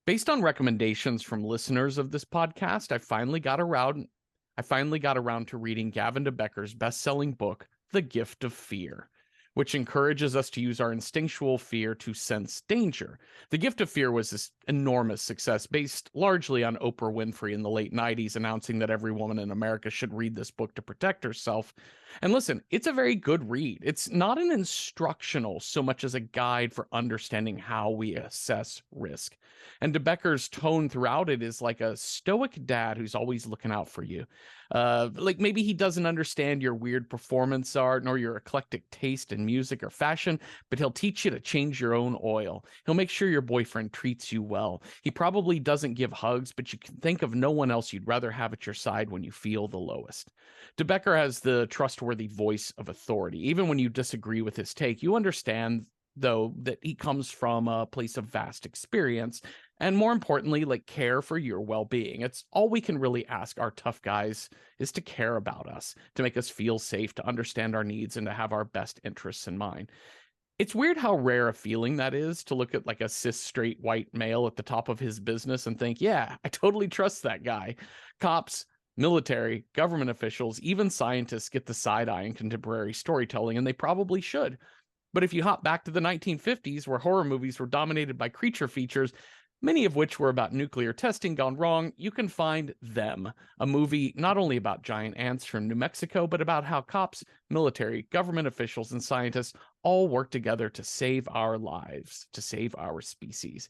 Based on recommendations from listeners of this podcast, I finally got around to reading Gavin de Becker's best-selling book, The Gift of Fear, which encourages us to use our instinctual fear to sense danger. The Gift of Fear was this enormous success based largely on Oprah Winfrey in the late 90s announcing that every woman in America should read this book to protect herself. And listen, it's a very good read. It's not an instructional so much as a guide for understanding how we assess risk. And de Becker's tone throughout it is like a stoic dad who's always looking out for you. Like maybe he doesn't understand your weird performance art nor your eclectic taste in music or fashion, but he'll teach you to change your own oil. He'll make sure your boyfriend treats you well. He probably doesn't give hugs, but you can think of no one else you'd rather have at your side when you feel the lowest. De Becker has the trustworthy voice of authority. Even when you disagree with his take, you understand, though, that he comes from a place of vast experience and, more importantly, like care for your well-being. It's all we can really ask our tough guys is to care about us, to make us feel safe, to understand our needs, and to have our best interests in mind. It's weird how rare a feeling that is to look at like a cis straight white male at the top of his business and think, yeah, I totally trust that guy. Cops, military, government officials, even scientists get the side eye in contemporary storytelling, and they probably should. But if you hop back to the 1950s, where horror movies were dominated by creature features, many of which were about nuclear testing gone wrong, you can find Them, a movie not only about giant ants from New Mexico, but about how cops, military, government officials, and scientists all work together to save our lives, to save our species.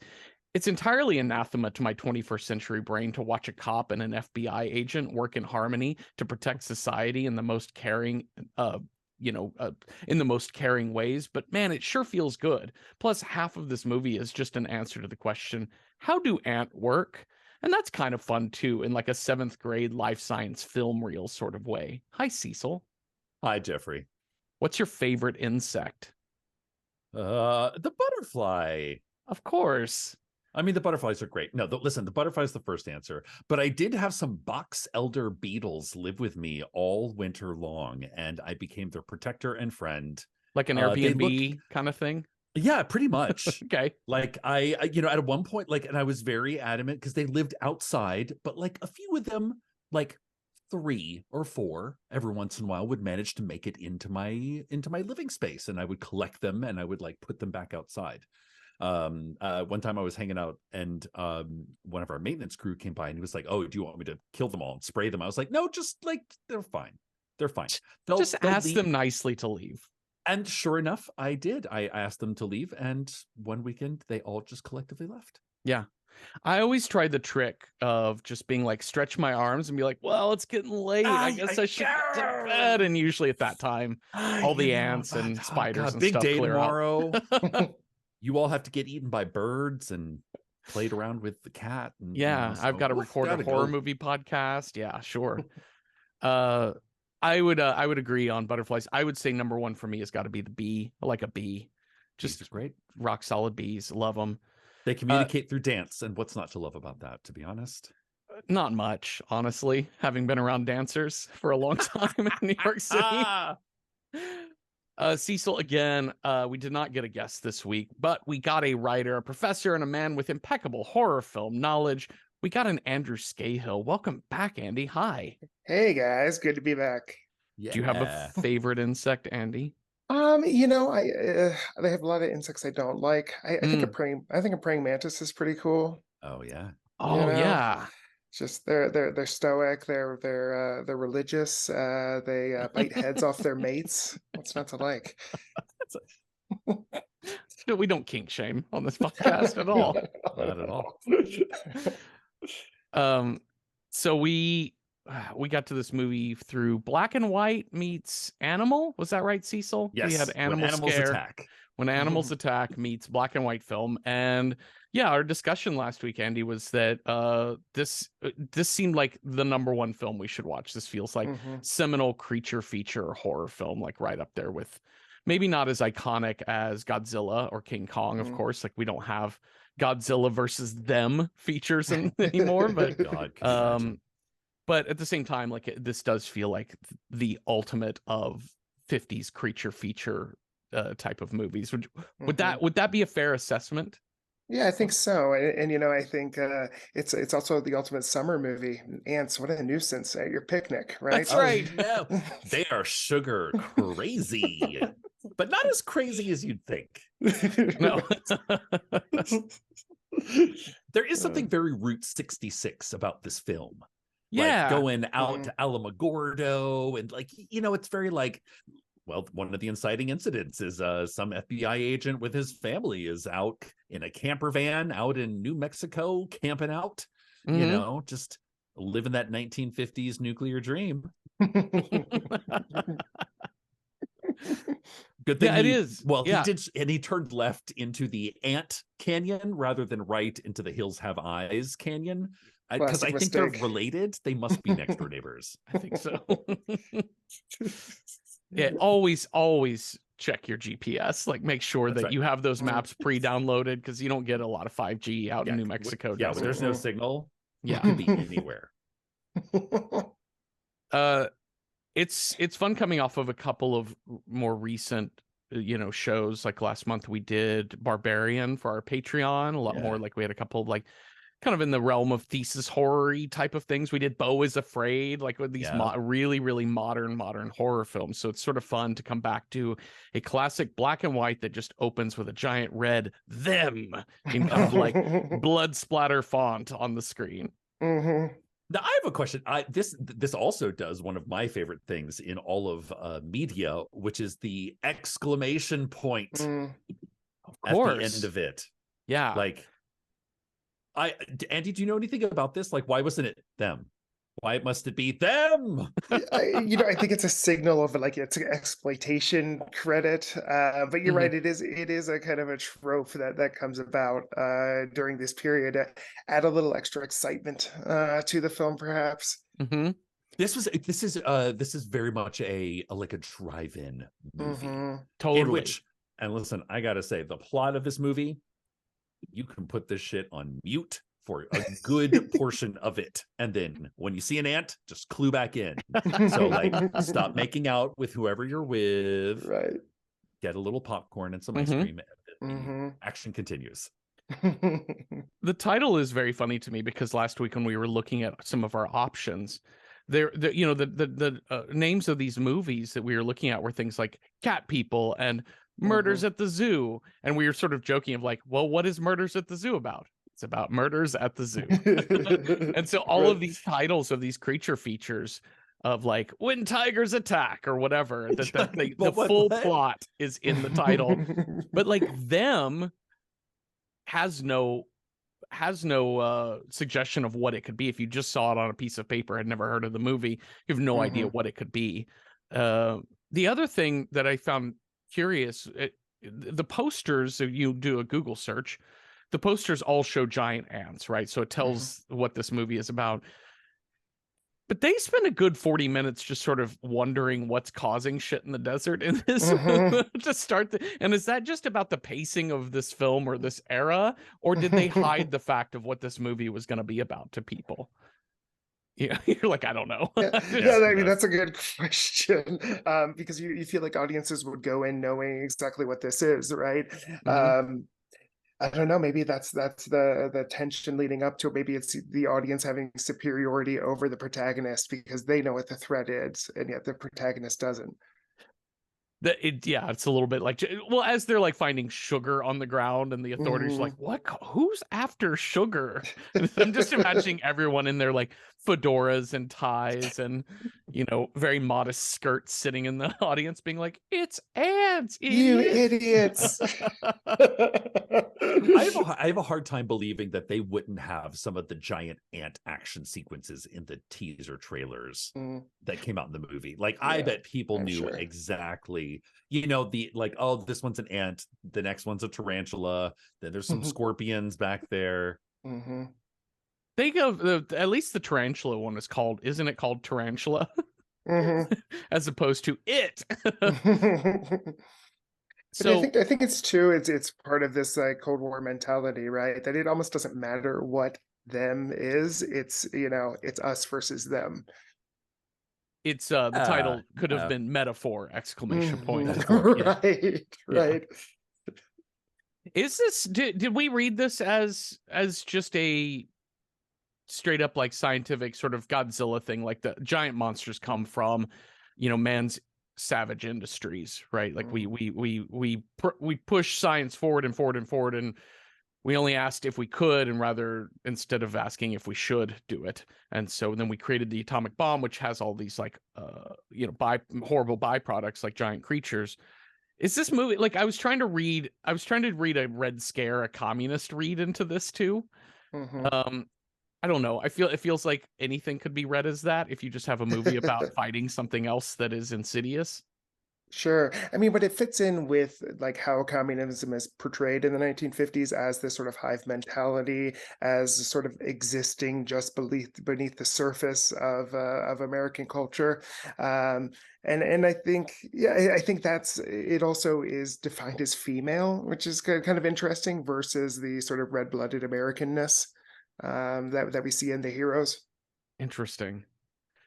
It's entirely anathema to my 21st century brain to watch a cop and an FBI agent work in harmony to protect society in the most caring in the most caring ways, but man, it sure feels good. Plus, half of this movie is just an answer to the question, how do ant work? And that's kind of fun too, in like a 7th grade life science film reel sort of way. Hi, Cecil. Hi, Jeffrey. What's your favorite insect? The butterfly. Of course. I mean, the butterflies are great. No, listen, the butterfly is the first answer. But I did have some box elder beetles live with me all winter long, and I became their protector and friend. Like an Airbnb kind of thing? Yeah, pretty much. Okay. Like I at one point, like, and I was very adamant because they lived outside, but like a few of them, like 3 or 4 every once in a while would manage to make it into my living space, and I would collect them and I would like put them back outside. One time I was hanging out and one of our maintenance crew came by and he was like, oh, do you want me to kill them all and spray them? I was like, no, just like they're fine. They'll ask leave. them nicely to leave. And sure enough, I did. I asked them to leave, and one weekend they all just collectively left. Yeah. I always tried the trick of just being like, stretch my arms and be like, well, it's getting late. I guess I should get to bed. And usually at that time, all the ants and spiders and big stuff day clear tomorrow. out. You all have to get eaten by birds and played around with the cat. And, yeah, I've got to record a horror movie podcast. Yeah, sure. I would agree on butterflies. I would say number 1 for me has got to be the bee. I like a bee. Just great. Rock solid bees. Love them. They communicate through dance, and what's not to love about that, to be honest? Not much, honestly, having been around dancers for a long time in New York City. Cecil, again, we did not get a guest this week, but we got a writer, a professor, and a man with impeccable horror film knowledge. We got an Andrew Scahill. Welcome back, Andy. Hi. Hey, guys. Good to be back. Yeah. Do you have a favorite insect, Andy? They have a lot of insects I don't like. I think a praying mantis is pretty cool. Oh yeah. Oh yeah. Just they're stoic. They're religious. They bite heads off their mates. What's not to like? We don't kink shame on this podcast at all. Not at all. So we got to this movie through Black and White meets Animal. Was that right, Cecil? Yes. We had Animals Attack. When Animals Attack meets Black and White film. And yeah, our discussion last week, Andy, was that this seemed like the number 1 film we should watch. This feels like seminal creature feature horror film, like right up there with, maybe not as iconic as Godzilla or King Kong, of course. Like we don't have Godzilla versus them features anymore, but but at the same time, like this does feel like the ultimate of 50s creature feature type of movies. Would that be a fair assessment? Yeah, I think so. And I think it's also the ultimate summer movie. Ants, what a nuisance at your picnic, right? That's Oh right. no, they are sugar crazy, but not as crazy as you'd think. No. There is something very Route 66 about this film. Like Yeah. going out to Alamogordo and like, it's very like, well, one of the inciting incidents is some FBI agent with his family is out in a camper van out in New Mexico camping out, Mhm. just living that 1950s nuclear dream. Good thing Yeah, it is. he Yeah. did, and he turned left into the Ant Canyon rather than right into the Hills Have Eyes Canyon. Because Classic I think they're mistake. related. They must be next door neighbors. I think so. Yeah, always check your GPS. Like, make sure That's that right. you have those maps pre-downloaded, because you don't get a lot of 5G out in New Mexico. Yeah, when there's no signal, Yeah. it could be anywhere. It's fun coming off of a couple of more recent shows. Like last month we did Barbarian for our Patreon, a lot more. Like we had a couple of like kind of in the realm of thesis horror-y type of things. We did Beau is Afraid, like with these really, really modern horror films. So it's sort of fun to come back to a classic black and white that just opens with a giant red "them" in kind of like blood splatter font on the screen. Now I have a question. This also does one of my favorite things in all of media, which is the exclamation point Of at course. the end of it. Yeah. Like, Andy, do you know anything about this? Like, why wasn't it them? Why must it be them? I think it's a signal of like it's an exploitation credit. But you're right, it is a kind of a trope that comes about during this period to add a little extra excitement to the film, perhaps. This is very much a like a drive-in movie. Totally. In which, and listen, I gotta say, the plot of this movie, you can put this shit on mute for a good portion of it, and then when you see an ant, just clue back in. So like, stop making out with whoever you're with, right? Get a little popcorn and some ice cream, and the action continues. The title is very funny to me because last week when we were looking at some of our options, the names of these movies that we were looking at were things like Cat People and Murders at the Zoo, and we were sort of joking of like, well, what is Murders at the Zoo about? It's about murders at the zoo. And so all of these titles of these creature features of like When Tigers Attack or whatever, the full plot is in the title. But like them has no suggestion of what it could be. If you just saw it on a piece of paper, had never heard of the movie, you have no idea what it could be. The other thing that I found curious, the posters, if you do a Google search, the posters all show giant ants, right? So it tells what this movie is about. But they spend a good 40 minutes just sort of wondering what's causing shit in the desert in this to start. And is that just about the pacing of this film or this era? Or did they hide the fact of what this movie was going to be about to people? Yeah, you're like, I don't know. I mean, that's a good question, because you feel like audiences would go in knowing exactly what this is, right? I don't know. Maybe that's the tension leading up to it. Maybe it's the audience having superiority over the protagonist because they know what the threat is, and yet the protagonist doesn't. It's a little bit like, well, as they're like finding sugar on the ground and the authorities are like, what, who's after sugar? I'm just imagining everyone in their like fedoras and ties and very modest skirts sitting in the audience being like, it's ants, you idiots. I have a hard time believing that they wouldn't have some of the giant ant action sequences in the teaser trailers that came out in the movie. Like, I bet people knew exactly, the like, oh, this one's an ant, the next one's a tarantula, then there's some scorpions back there. Think of at least the tarantula one is called, isn't it called Tarantula? As opposed to it. So I think it's true. It's part of this like Cold War mentality, right? That it almost doesn't matter what them is. It's it's us versus them. It's the title could have been metaphor ! Right. Is this did we read this as just a straight up like scientific sort of Godzilla thing, like the giant monsters come from, man's savage industries, right? Like we push science forward and forward and forward, and we only asked if we could, and rather instead of asking if we should do it. And so then we created the atomic bomb, which has all these like horrible byproducts like giant creatures. Is this movie like I was trying to read a Red Scare, a communist read into this too. I don't know. I feel it feels like anything could be read as that if you just have a movie about fighting something else that is insidious. Sure. I mean, but it fits in with like how communism is portrayed in the 1950s as this sort of hive mentality, as sort of existing just beneath the surface of American culture. And I think, yeah, I think that's it. Also is defined as female, which is kind of interesting versus the sort of red-blooded Americanness that we see in the heroes. Interesting.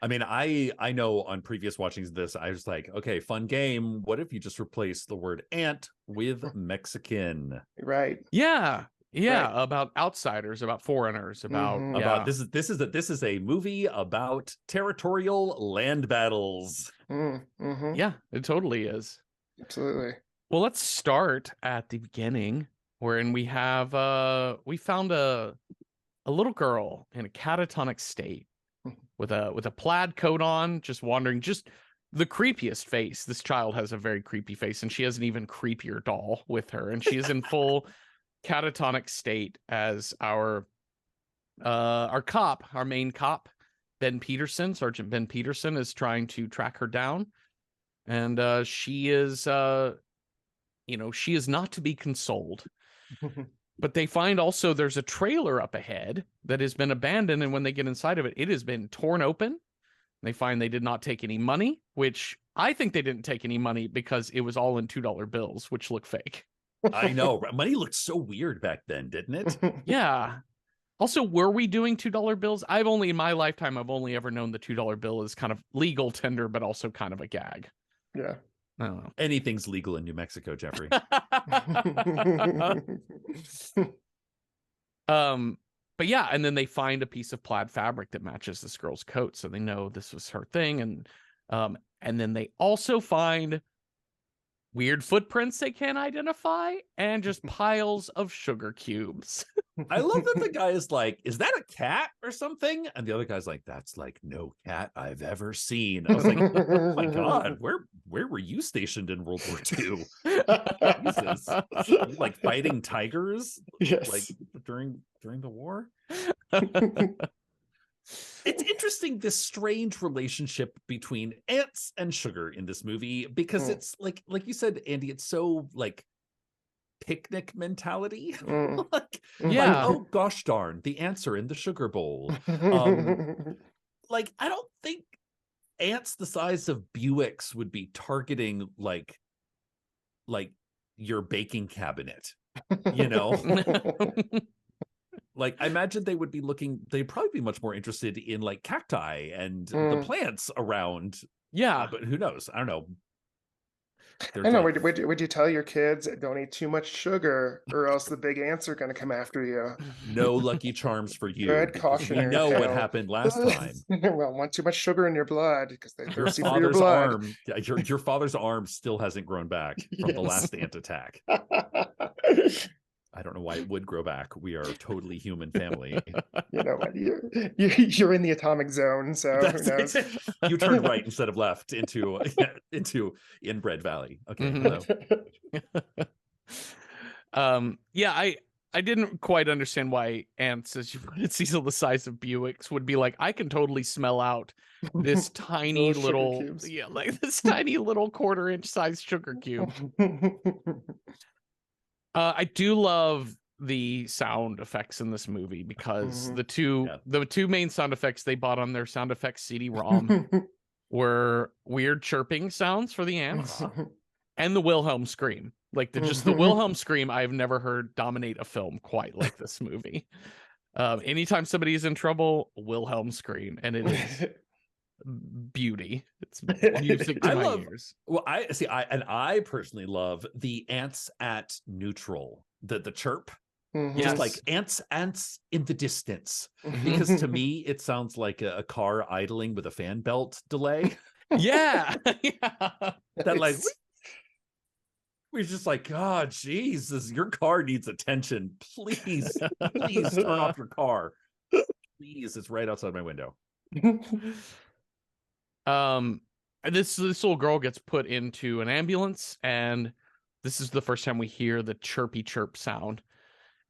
I mean, I know on previous watchings of this, I was like, okay, fun game. What if you just replace the word ant with Mexican? Right. Yeah. Yeah. Right. About outsiders, about foreigners, about This is a movie about territorial land battles. Yeah, it totally is. Absolutely. Well, let's start at the beginning, wherein we have we found a little girl in a catatonic state with a plaid coat on, just wandering, just the creepiest face. This child has a very creepy face, and she has an even creepier doll with her, and she is in full catatonic state as our main cop, Sergeant Ben Peterson, is trying to track her down, and she is she is not to be consoled. But they find also there's a trailer up ahead that has been abandoned, and when they get inside of it, it has been torn open. They find they did not take any money, which I think they didn't take any money because it was all in $2 bills, which look fake. I know. Money looked so weird back then, didn't it? Yeah. Also, were we doing $2 bills? In my lifetime, I've only ever known the $2 bill as kind of legal tender, but also kind of a gag. Yeah. I don't know. Anything's legal in New Mexico, Jeffrey. But yeah, and then they find a piece of plaid fabric that matches this girl's coat, so they know this was her thing. And then they also find weird footprints they can't identify, and just piles of sugar cubes. I love that the guy is like, is that a cat or something? And the other guy's like, that's like no cat I've ever seen. I was like, oh my God, where were you stationed in World War II? Jesus. Like fighting tigers? Yes. Like during the war? It's interesting, this strange relationship between ants and sugar in this movie, because it's like you said, Andy, it's so like picnic mentality. Like, oh gosh darn, the ants are in the sugar bowl. Like, I don't think ants the size of Buicks would be targeting like your baking cabinet, Like, I imagine they would be they'd probably be much more interested in like cacti and the plants around. Yeah. But who knows? I don't know. I know. Would you tell your kids, don't eat too much sugar or else the big ants are going to come after you? No Lucky Charms for you. Good cautionary we know tale. what happened last time. Well, want too much sugar in your blood because they Your thirsty for your father's blood. arm, your father's arm still hasn't grown back from the last ant attack. I don't know why it would grow back. We are a totally human family. You know what? You're in the atomic zone, so who knows? You turned right instead of left into Inbred Valley. Okay. Hello. Yeah, I didn't quite understand why ants, as you put it, Cecil, the size of Buicks, would be like, I can totally smell out this tiny little, like this tiny little 1/4-inch size sugar cube. I do love the sound effects in this movie because the two main sound effects they bought on their sound effects CD-ROM were weird chirping sounds for the ants and the Wilhelm scream. Like the Wilhelm scream I've never heard dominate a film quite like this movie. Anytime somebody is in trouble, Wilhelm scream, and it is beauty. It's music to my ears. Well, I personally love the ants at neutral the chirp. Mhm. Just Yes. like ants in the distance. Because to me, it sounds like a car idling with a fan belt delay. Yeah. Yeah. That like It's- we're just like, God, Jesus, your car needs attention. Please, please turn off your car. Please, it's right outside my window. This little girl gets put into an ambulance, and this is the first time we hear the chirpy chirp sound.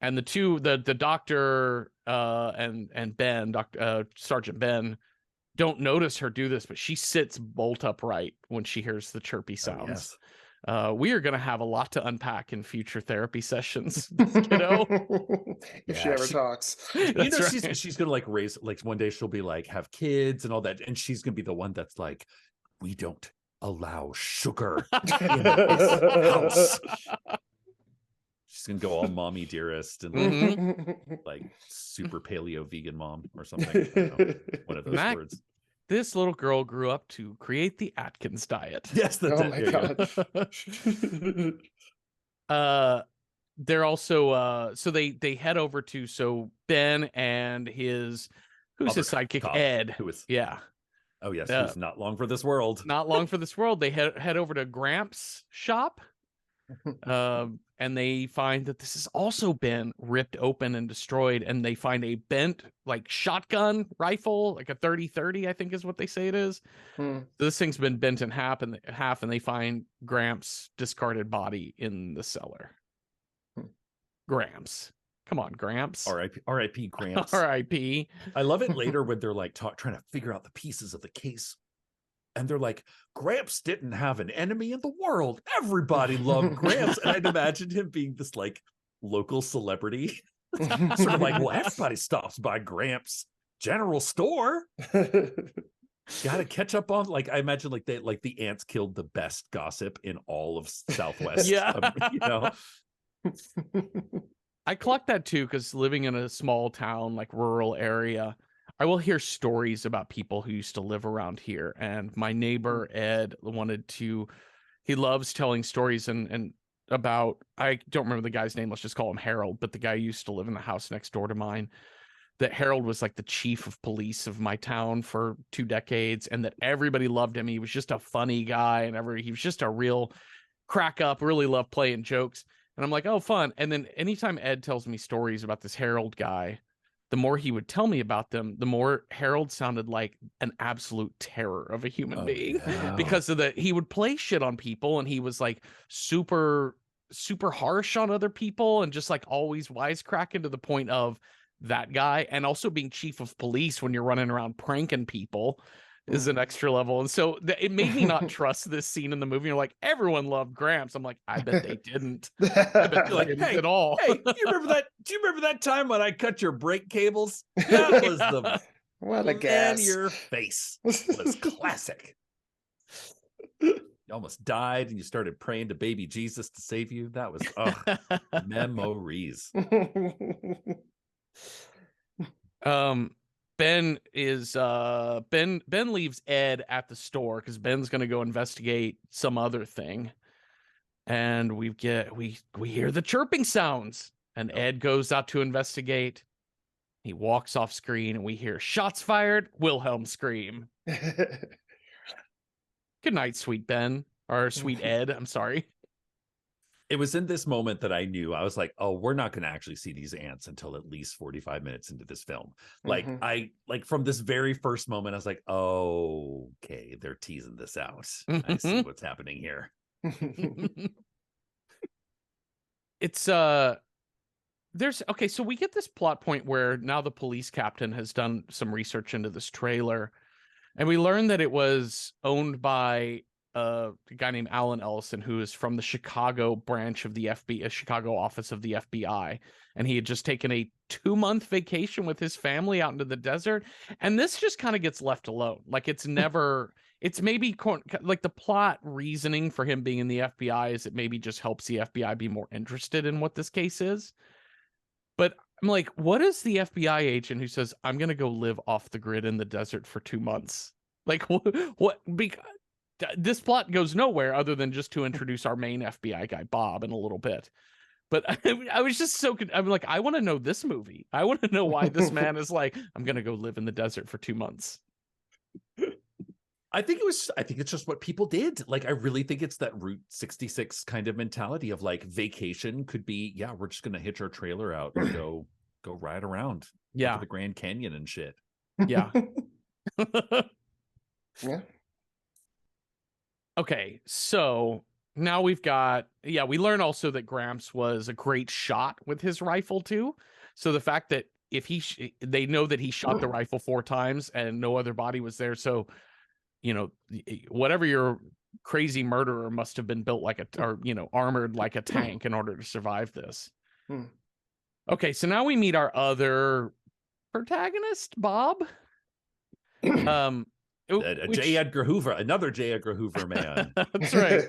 And the doctor and Ben, Sergeant Ben, don't notice her do this, but she sits bolt upright when she hears the chirpy sounds. Oh, yes. We are going to have a lot to unpack in future therapy sessions, kiddo. If she Yeah, ever talks. That's she's gonna like raise, like one day she'll be like have kids and all that, and she's gonna be the one that's like, we don't allow sugar in this house. She's gonna go all mommy dearest and like, Mhm. like super paleo vegan mom or something. I don't know, one of those Mac- words. This little girl grew up to create the Atkins diet. Yes, that's Oh it. my There you go. They're also so they head over to Ben and his Other sidekick, cop, Ed. who is Yeah. who's not long for this world. Not long for this world. They head over to Gramps' shop. And they find that this has also been ripped open and destroyed, and they find a bent like shotgun rifle, like a 30-30, I think is what they say it is. This thing's been bent in half, and they find Gramps' discarded body in the cellar. Gramps, come on, Gramps. R.I.P. Gramps. R.I.P. I love it later when they're like trying to figure out the pieces of the case. And they're like, Gramps didn't have an enemy in the world. Everybody loved Gramps. And I'd imagined him being this like local celebrity. Sort of like, well, everybody stops by Gramps General Store. Gotta catch up on, like, I imagine like the ants killed the best gossip in all of Southwest. Yeah. You know? I clocked that too, because living in a small town, like rural area, I will hear stories about people who used to live around here. And my neighbor Ed he loves telling stories and about, I don't remember the guy's name, let's just call him Harold, but the guy who used to live in the house next door to mine, that Harold was like the chief of police of my town for 2 decades, and that everybody loved him. He was just a funny guy, and he was just a real crack up, really loved playing jokes. And I'm like, oh, fun. And then anytime Ed tells me stories about this Harold guy, the more he would tell me about them, the more Harold sounded like an absolute terror of a human being. Yeah. Because he would play shit on people, and he was like super, super harsh on other people, and just like always wisecracking to the point of that guy. And also being chief of police when you're running around pranking people is an extra level. And so it made me not trust this scene in the movie. You're like, everyone loved Gramps. I'm like, I bet they didn't. I bet they Like, didn't hey, at all. Hey, do you remember that time when I cut your brake cables? That was the What a in gas. your face. It was classic. You almost died and you started praying to baby Jesus to save you. That was memories. Ben leaves Ed at the store because Ben's gonna go investigate some other thing. And we hear the chirping sounds, and Ed goes out to investigate. He walks off screen, and we hear shots fired, Wilhelm scream. Good night, sweet Ben, or sweet Ed. I'm sorry. It was in this moment that I knew, I was like, oh, we're not going to actually see these ants until at least 45 minutes into this film. Like, from this very first moment, I was like, oh, okay, they're teasing this out. I see what's happening here. It's so we get this plot point where now the police captain has done some research into this trailer, and we learn that it was owned by a guy named Alan Ellison, who is from the Chicago branch of the FBI, Chicago office of the FBI, and he had just taken a 2-month vacation with his family out into the desert. And this just kind of gets left alone. Like, it's never, it's maybe like the plot reasoning for him being in the FBI is it maybe just helps the FBI be more interested in what this case is. But I'm like, what is the FBI agent who says, I'm going to go live off the grid in the desert for 2 months? Like, what? Because this plot goes nowhere other than just to introduce our main FBI guy, Bob, in a little bit. But I was just so I'm like, I want to know this movie. I want to know why this man is like, I'm gonna go live in the desert for 2 months. I think it's just what people did. Like, I really think it's that Route 66 kind of mentality of like vacation could be, yeah, we're just gonna hitch our trailer out and go ride around. Yeah. Go to the Grand Canyon and shit. Yeah. Yeah. Okay, so now we've got, we learn also that Gramps was a great shot with his rifle too. So the fact that if they know that he shot the rifle 4 times and no other body was there, so whatever your crazy murderer must have been built like armored like a tank in order to survive this. Okay, so now we meet our other protagonist, Bob. J. Edgar Hoover, another J. Edgar Hoover man. That's right.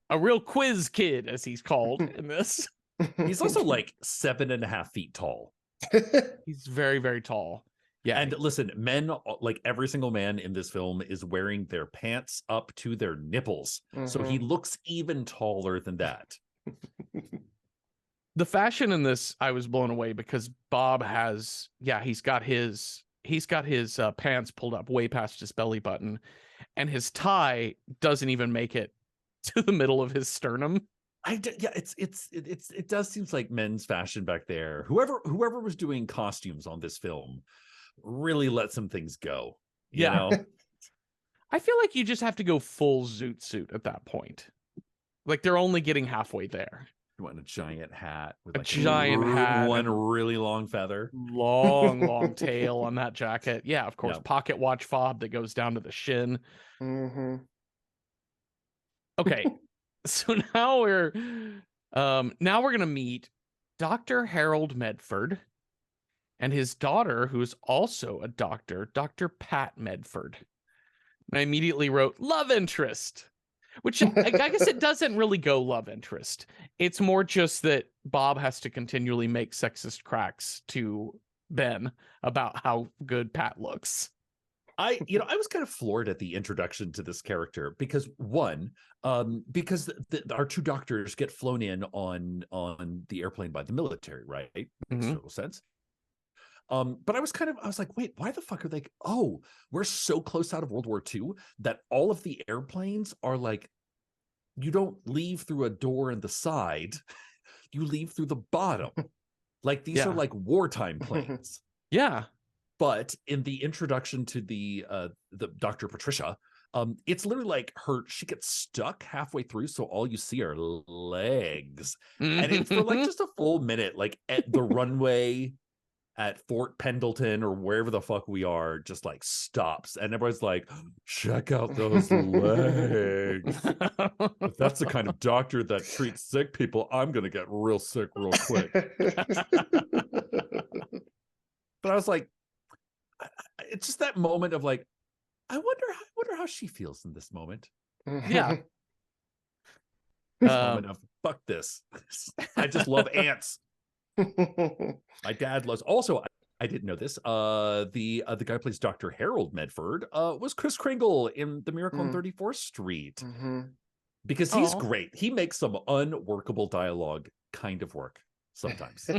A real quiz kid, as he's called in this. He's also like 7.5 feet tall. He's very, very tall. Yeah. And listen, men, like every single man in this film, is wearing their pants up to their nipples. So he looks even taller than that. The fashion in this, I was blown away because Bob has, he's got his pants pulled up way past his belly button, and his tie doesn't even make it to the middle of his sternum. It does seem like men's fashion back there. Whoever was doing costumes on this film really let some things go. You know? I feel like you just have to go full zoot suit at that point. Like they're only getting halfway there. You want a giant hat with like one really long feather, long tail on that jacket. Yeah, of course, pocket watch fob that goes down to the shin. Okay, so now we're gonna meet Dr. Harold Medford and his daughter, who's also a doctor, Dr. Pat Medford. And I immediately wrote love interest. Which I guess it doesn't really go love interest. It's more just that Bob has to continually make sexist cracks to Ben about how good Pat looks. I was kind of floored at the introduction to this character because because our 2 doctors get flown in on the airplane by the military, right? Makes total sense. But I was like, wait, why the fuck are they? Oh, we're so close out of World War II that all of the airplanes are like, you don't leave through a door in the side, you leave through the bottom. Like these are like wartime planes. Yeah. But in the introduction to the Dr. Patricia, it's literally like she gets stuck halfway through, so all you see are legs. And it's for like just a full minute, like at the runway at Fort Pendleton or wherever the fuck we are, just like stops, and everybody's like, check out those legs. If that's the kind of doctor that treats sick people, I'm gonna get real sick real quick. But I was like, it's just that moment of like, I wonder how she feels in this moment. Yeah. Moment of fuck this. I just love ants. My dad loves. Also, I didn't know this. The guy who plays Dr. Harold Medford was Kris Kringle in The Miracle on 34th Street. Because he's great. He makes some unworkable dialogue kind of work sometimes.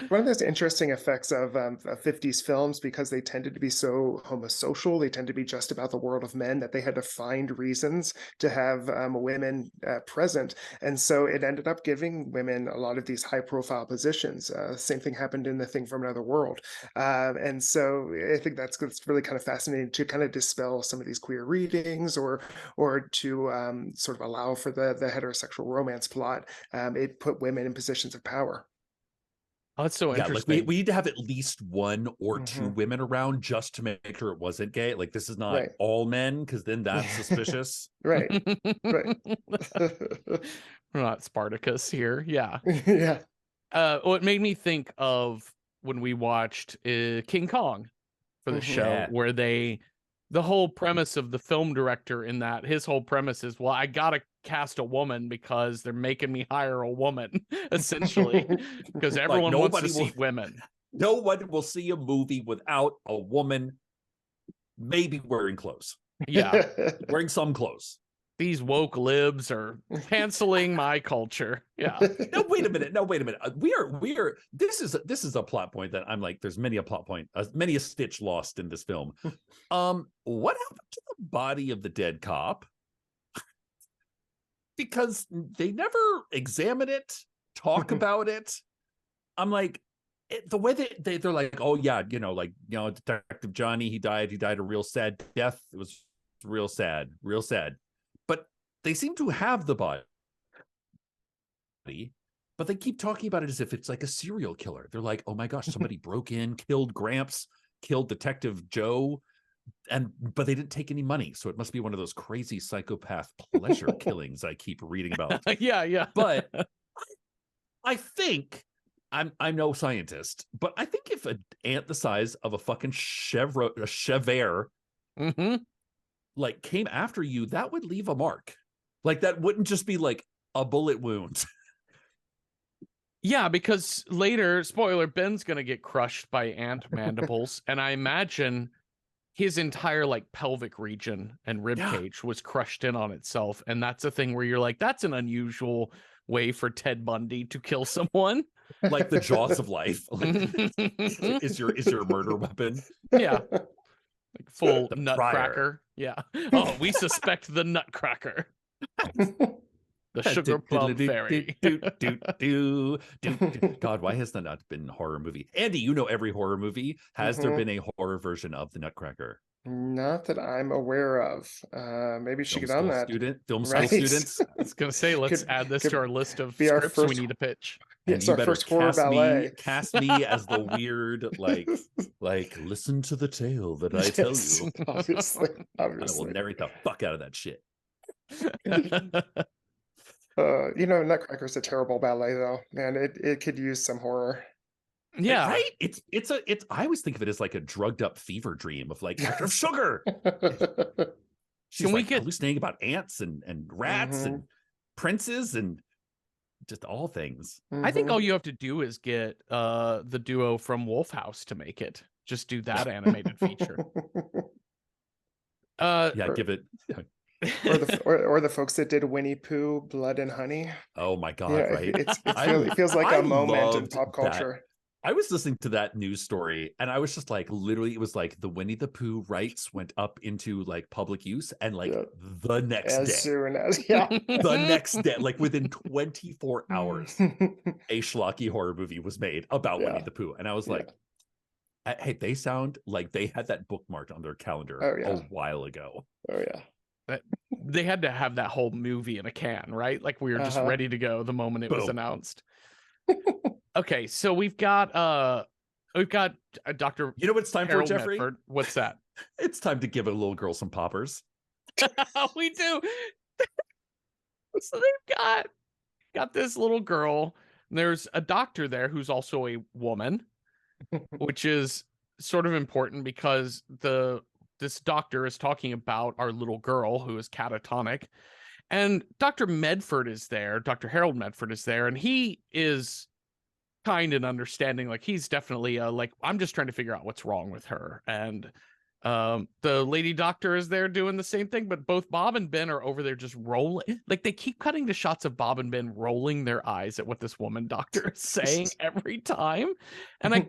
One of those interesting effects of 50s films, because they tended to be so homosocial, they tend to be just about the world of men, that they had to find reasons to have women present. And so it ended up giving women a lot of these high profile positions. Same thing happened in The Thing from Another World. And so I think that's really kind of fascinating to kind of dispel some of these queer readings or to sort of allow for the heterosexual romance plot. It put women in positions of power. Oh, that's so interesting. Like we need to have at least 1 or 2 women around just to make sure it wasn't gay. Like this is not all men, because then that's suspicious. Right. We're not Spartacus here. Yeah. Yeah. Well, it made me think of when we watched King Kong for the show, where the whole premise of the film director in that, his whole premise is, well, I gotta cast a woman because they're making me hire a woman, essentially, because everyone wants to see women. No one will see a movie without a woman maybe wearing clothes. Yeah. Wearing some clothes. these woke libs are canceling my culture. Yeah. No, wait a minute. We are. This is a plot point that I'm like, there's many a plot point, many a stitch lost in this film. What happened to the body of the dead cop? Because they never examine it, talk about it. I'm like, the way that they're like, oh yeah, Detective Johnny, he died a real sad death. It was real sad. But they seem to have the body, but they keep talking about it as if it's like a serial killer. They're like, oh my gosh, somebody broke in, killed Gramps, killed Detective Joe, but they didn't take any money, so it must be one of those crazy psychopath pleasure killings I keep reading about. Yeah. But I think I'm no scientist, but I think if an ant the size of a fucking chevere like came after you, that would leave a mark. Like that wouldn't just be like a bullet wound. Yeah, because later, spoiler, Ben's gonna get crushed by ant mandibles, and I imagine his entire like pelvic region and rib cage was crushed in on itself, and that's a thing where you're like, that's an unusual way for Ted Bundy to kill someone. Like the jaws of life. Like, is your murder weapon? Yeah. Like full The nutcracker. Yeah. Oh, we suspect the nutcracker. The sugar plum fairy. God, why has that not been a horror movie? Andy, you know every horror movie. Has there been a horror version of the Nutcracker? Not that I'm aware of. Maybe she get on that. Film Right. school students. I was gonna say, let's add this to our list of be our scripts first- we need to pitch. It's our first horror ballet. Cast me as the weird, like listen to the tale that I tell Yes, you. obviously. I will narrate the fuck out of that shit. Nutcracker's a terrible ballet though. Man, it could use some horror. Yeah. Right? It's I always think of it as like a drugged up fever dream of like of sugar. She's Can we like get hallucinating about ants and rats and princes and just all things. I think all you have to do is get the duo from Wolf House to make it. Just do that animated feature. Give it. or the folks that did Winnie Pooh, Blood and Honey. Oh my god! Yeah, right? it feels like a moment in pop culture. That. I was listening to that news story and I was just like, literally, it was like the Winnie the Pooh rights went up into like public use and like the next day. Soon as the next day, like within 24 hours, a schlocky horror movie was made about Winnie the Pooh. And I was like, hey, they sound like they had that bookmarked on their calendar a while ago. Oh yeah. They had to have that whole movie in a can, right? Like we were just ready to go the moment it was announced. Okay, so we've got Dr. You know what it's time Harold for, Jeffrey? Medford. What's that? It's time to give a little girl some poppers. We do. So they've got this little girl. There's a doctor there who's also a woman, which is sort of important because this doctor is talking about our little girl who is catatonic. And Dr. Medford is there. Dr. Harold Medford is there, and he is kind and understanding. Like he's definitely like, I'm just trying to figure out what's wrong with her. And the lady doctor is there doing the same thing, but both Bob and Ben are over there just rolling. Like they keep cutting to shots of Bob and Ben rolling their eyes at what this woman doctor is saying every time. And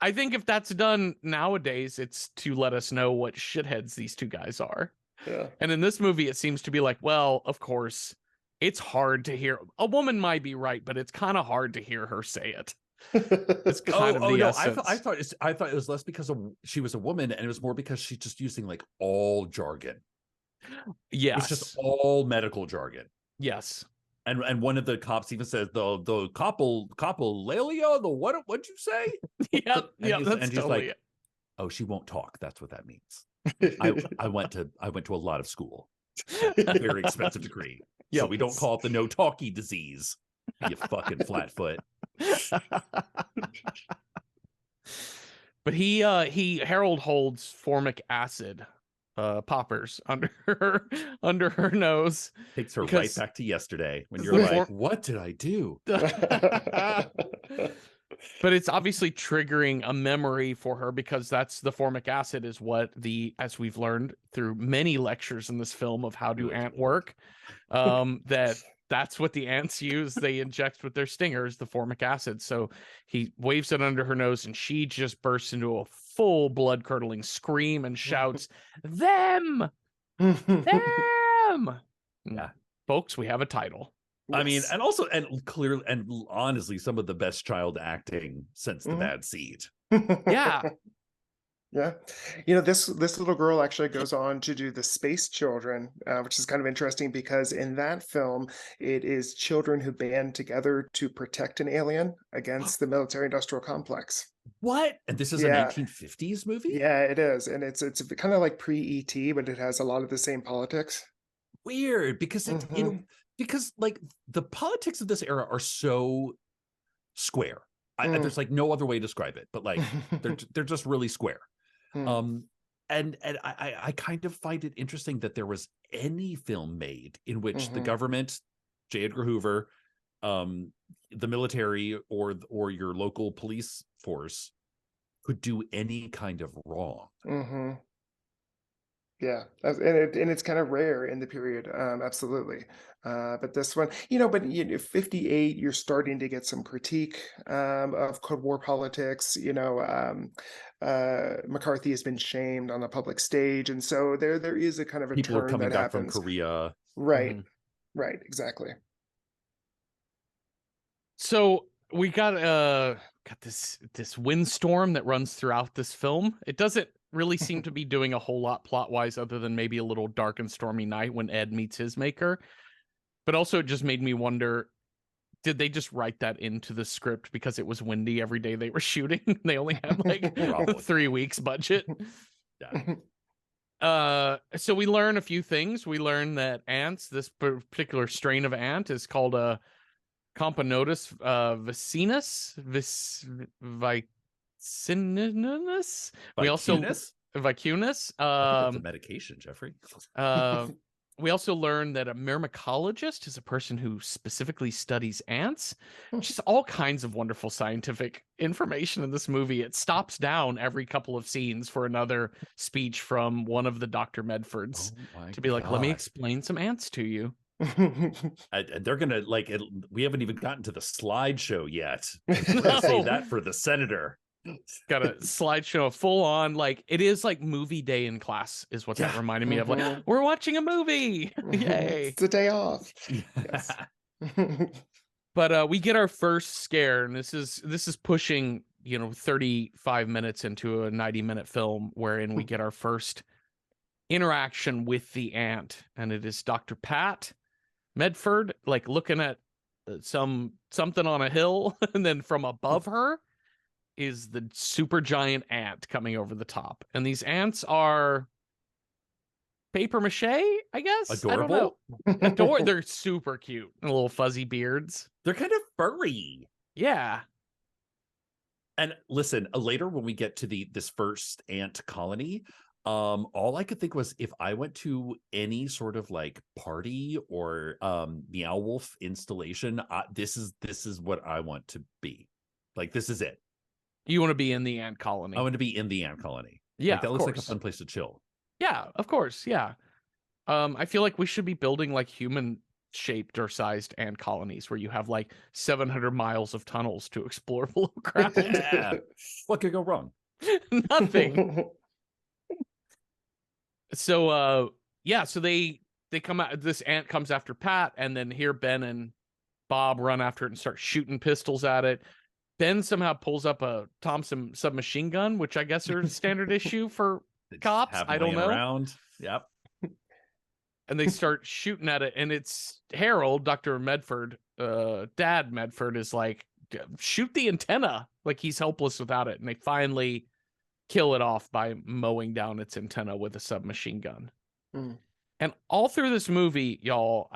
I think if that's done nowadays, it's to let us know what shitheads these two guys are. Yeah. And in this movie, it seems to be like, well, of course, it's hard to hear. A woman might be right, but it's kind of hard to hear her say it. It's kind of the essence. I thought it was less because she was a woman, and it was more because she's just using like all jargon. Yes, it's just all medical jargon. Yes, and one of the cops even says the copilalia, the what'd you say? Yep, and that's he's totally like, it. Oh, she won't talk. That's what that means. I went to a lot of school, a very expensive degree. So we don't call it the no talkie disease. You fucking flatfoot. But Harold holds formic acid poppers under her nose. Takes her right back to yesterday when you're like, what did I do? But it's obviously triggering a memory for her because that's the formic acid is what as we've learned through many lectures in this film of how do ant work, that's what the ants use. They inject with their stingers the formic acid. So he waves it under her nose and she just bursts into a full blood curdling scream and shouts, "Them! Them!" Yeah. Folks, we have a title. I mean, and also, and clearly, and honestly, some of the best child acting since The Bad Seed. Yeah. Yeah. You know, this little girl actually goes on to do The Space Children, which is kind of interesting because in that film, it is children who band together to protect an alien against the military-industrial complex. What? And this is a 1950s movie? Yeah, it is. And it's kind of like pre-ET, but it has a lot of the same politics. Weird, because it, you know, because like the politics of this era are so square. There's like no other way to describe it, but like they're just really square. And I kind of find it interesting that there was any film made in which the government, J. Edgar Hoover, the military, or your local police force could do any kind of wrong. Yeah, and it's kind of rare in the period, absolutely. But this one, you know, 58, you're starting to get some critique of Cold War politics. You know, McCarthy has been shamed on the public stage, and so there is a kind of a People are turn coming that back happens. from Korea. Right, right, exactly. So we got this windstorm that runs throughout this film. It doesn't really seem to be doing a whole lot plot wise other than maybe a little dark and stormy night when Ed meets his maker. But also it just made me wonder, did they just write that into the script because it was windy every day they were shooting? They only had like 3 weeks budget. So we learn a few things. We learn that ants, this particular strain of ant is called a Camponotus vicinus, vicinus. We also vicunus. I think that's a medication, Jeffrey. We also learn that a myrmecologist is a person who specifically studies ants. Just all kinds of wonderful scientific information in this movie. It stops down every couple of scenes for another speech from one of the Dr. Medfords to be like, let me explain some ants to you. And they're gonna like it, we haven't even gotten to the slideshow yet. We're gonna say that for the senator. Got a slideshow full on, like it is like movie day in class is what that reminded me of. Like, we're watching a movie. Yay. It's a day off. Yes. But we get our first scare, and this is pushing, you know, 35 minutes into a 90-minute film wherein we get our first interaction with the ant, and it is Dr. Pat Medford like looking at something on a hill, and then from above her is the super giant ant coming over the top. And these ants are paper mache, I guess. Adorable. I don't know. They're super cute. And little fuzzy beards. They're kind of furry. Yeah. And listen, later when we get to this first ant colony, all I could think was if I went to any sort of like party or Meow Wolf installation, this is what I want to be. Like, this is it. You want to be in the ant colony. I want to be in the ant colony. Yeah, like, that looks like a fun place to chill. Yeah, of course. Yeah. I feel like we should be building like human shaped or sized ant colonies where you have like 700 miles of tunnels to explore below ground. Yeah. What could go wrong? Nothing. So so they come out, this ant comes after Pat, and then here Ben and Bob run after it and start shooting pistols at it. Ben somehow pulls up a Thompson submachine gun, which I guess are standard issue for cops. I don't know. Around. Yep. And they start shooting at it, and it's Harold, Dr. Medford, Dad Medford is like, shoot the antenna. Like, he's helpless without it. And they finally kill it off by mowing down its antenna with a submachine gun. And all through this movie, y'all,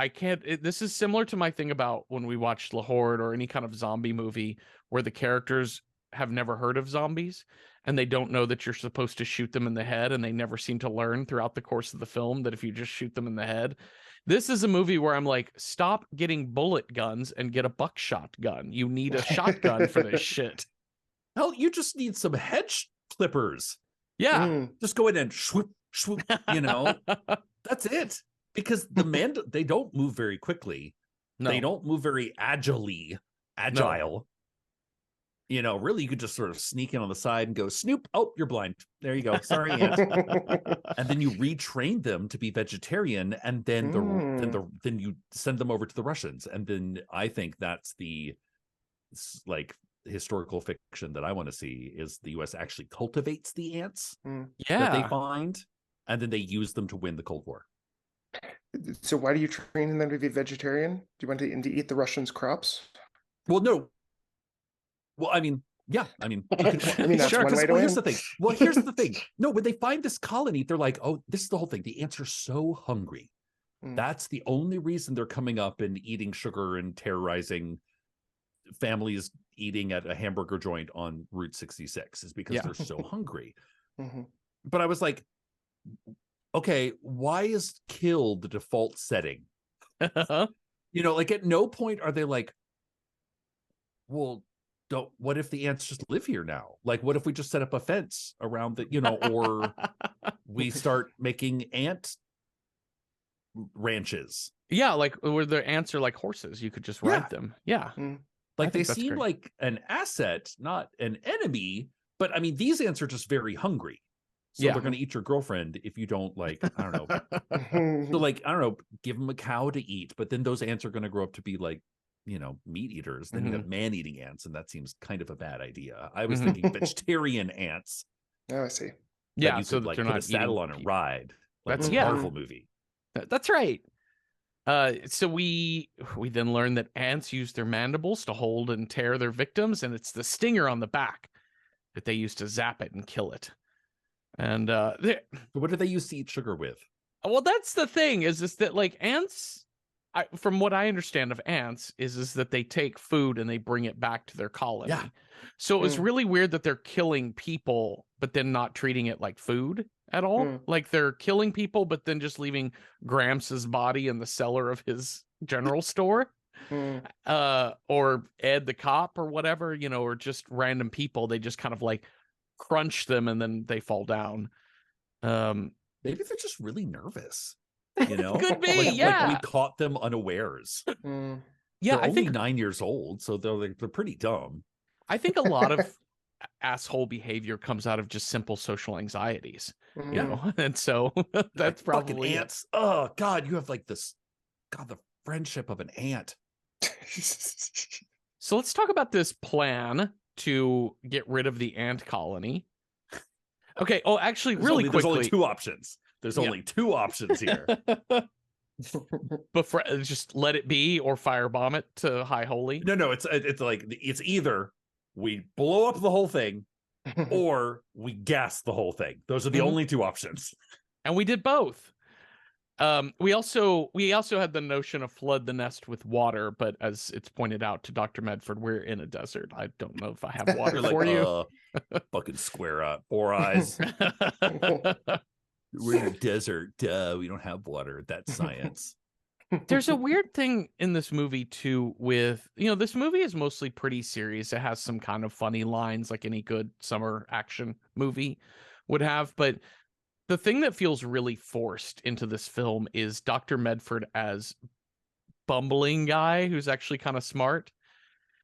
this is similar to my thing about when we watched La Horde or any kind of zombie movie where the characters have never heard of zombies and they don't know that you're supposed to shoot them in the head, and they never seem to learn throughout the course of the film that if you just shoot them in the head. This is a movie where I'm like, stop getting bullet guns and get a buckshot gun. You need a shotgun for this shit. Hell, you just need some hedge clippers. Yeah. Just go in and swoop, swoop, that's it. Because they don't move very quickly. No. They don't move very agile. Really, you could just sort of sneak in on the side and go, Snoop. Oh, you're blind. There you go. Sorry, ant. And then you retrain them to be vegetarian, and then then you send them over to the Russians. And then I think that's the historical fiction that I want to see, is the US actually cultivates the ants that they find, and then they use them to win the Cold War. So why do you train them to be vegetarian? Do you want to eat the Russians' crops? Well, no. Well, I mean, yeah. I mean, that's sure, one way to here's win. the thing. Well, here's the thing. No, when they find this colony, they're like, oh, this is the whole thing. The ants are so hungry. That's the only reason they're coming up and eating sugar and terrorizing families eating at a hamburger joint on Route 66, is because they're so hungry. But I was like, okay, why is kill the default setting? At no point are they like, well, what if the ants just live here now? Like, what if we just set up a fence around the, or we start making ant ranches? Yeah, like where the ants are like horses. You could just ride them. Yeah. Like they seem like an asset, not an enemy. But I mean, these ants are just very hungry. So they're going to eat your girlfriend if you don't, like, I don't know. So, like, I don't know, give them a cow to eat. But then those ants are going to grow up to be like, meat eaters. Then you have man-eating ants, and that seems kind of a bad idea. I was thinking vegetarian ants. Oh, I see. Yeah, you could, like, put a saddle on a ride. Like that's a Marvel movie. That's right. So we then learn that ants use their mandibles to hold and tear their victims, and it's the stinger on the back that they use to zap it and kill it. And so what do they use to eat sugar with? Well, that's the thing, is that like ants, from what I understand of ants, is that they take food and they bring it back to their colony. Yeah. So it was really weird that they're killing people, but then not treating it like food at all. Like they're killing people, but then just leaving Gramps' body in the cellar of his general store. Or Ed the cop or whatever, or just random people. They just kind of like crunch them and then they fall down. Maybe they're just really nervous. Could be, like we caught them unawares. Yeah, they're only 9 years old, so they're pretty dumb. I think a lot of asshole behavior comes out of just simple social anxieties, and so that's probably ants. Oh God, you have like the friendship of an ant. So let's talk about this plan to get rid of the ant colony. Okay. Oh, actually, quickly, there's only two options. There's only two options here. But just let it be or firebomb it to High Holy. No, it's either we blow up the whole thing or we gas the whole thing. Those are the only two options. And we did both. We also had the notion of flood the nest with water, but as it's pointed out to Dr. Medford, we're in a desert. I don't know if I have water for you. Fucking square up, 4 eyes. We're in a desert. Duh, we don't have water. That's science. There's a weird thing in this movie too with, this movie is mostly pretty serious. It has some kind of funny lines like any good summer action movie would have. But the thing that feels really forced into this film is Dr. Medford as bumbling guy who's actually kind of smart.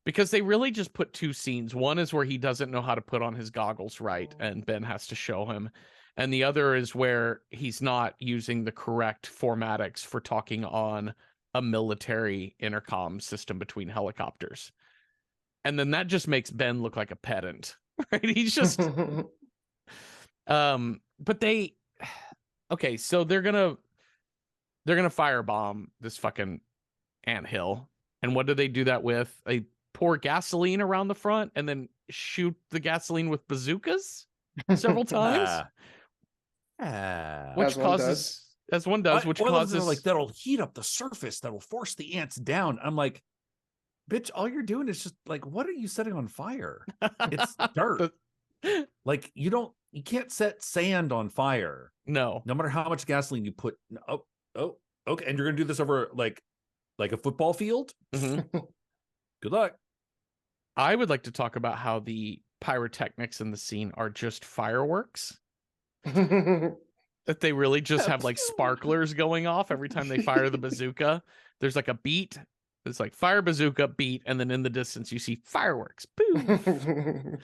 Because they really just put two scenes. One is where he doesn't know how to put on his goggles right, and Ben has to show him. And the other is where he's not using the correct formatics for talking on a military intercom system between helicopters. And then that just makes Ben look like a pedant, right? He's just... But okay, so they're gonna firebomb this fucking anthill. And what do they do that with? They pour gasoline around the front and then shoot the gasoline with bazookas several times. Which causes, as one does, which causes like that'll heat up the surface, that'll force the ants down. I'm like, bitch, all you're doing is just like, what are you setting on fire? It's dirt. Like you can't set sand on fire. No matter how much gasoline you put. Oh, okay. And you're gonna do this over like a football field? Good luck. I would like to talk about how the pyrotechnics in the scene are just fireworks. That they really just have like sparklers going off every time they fire the bazooka. There's like a beat. It's like fire bazooka beat, and then in the distance you see fireworks. Boom.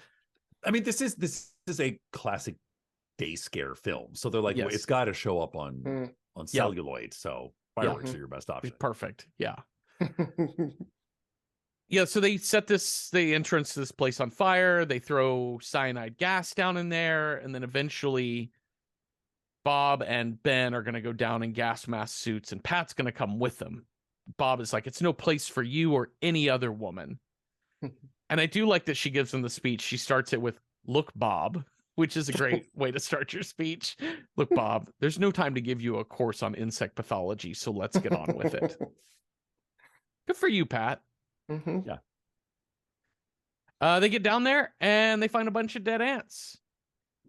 I mean, this is a classic day scare film, so they're like, Yes. it's got to show up on celluloid. So fireworks are your best option. Perfect. Yeah. Yeah, so they set the entrance to this place on fire. They throw cyanide gas down in there, and then eventually Bob and Ben are going to go down in gas mask suits, and Pat's going to come with them. Bob is like, it's no place for you or any other woman. And I do like that she gives him the speech. She starts it with, look, Bob, which is a great way to start your speech. Look, Bob, there's no time to give you a course on insect pathology, so let's get on with it. Good for you, Pat. Yeah. They get down there and they find a bunch of dead ants.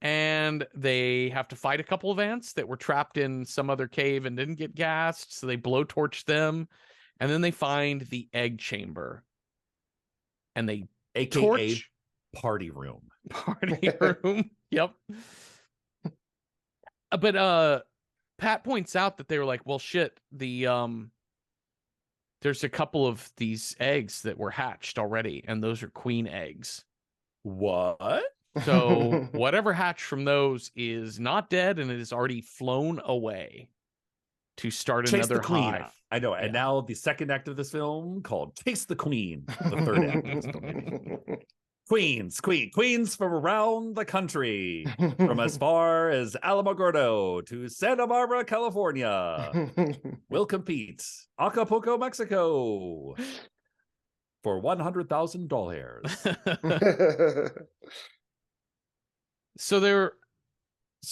And they have to fight a couple of ants that were trapped in some other cave and didn't get gassed. So they blowtorch them. And then they find the egg chamber. And they AKA torch party room. Party room. Yep. But Pat points out that they were like, well, shit, there's a couple of these eggs that were hatched already, and those are queen eggs. What? So whatever hatched from those is not dead, and it has already flown away to start Chase another the queen. hive. I know. Yeah. And now the second act of this film called Chase the Queen. The third act of this film. Queens from around the country, from as far as Alamogordo to Santa Barbara, California, will compete Acapulco, Mexico, for 100,000 doll hairs. So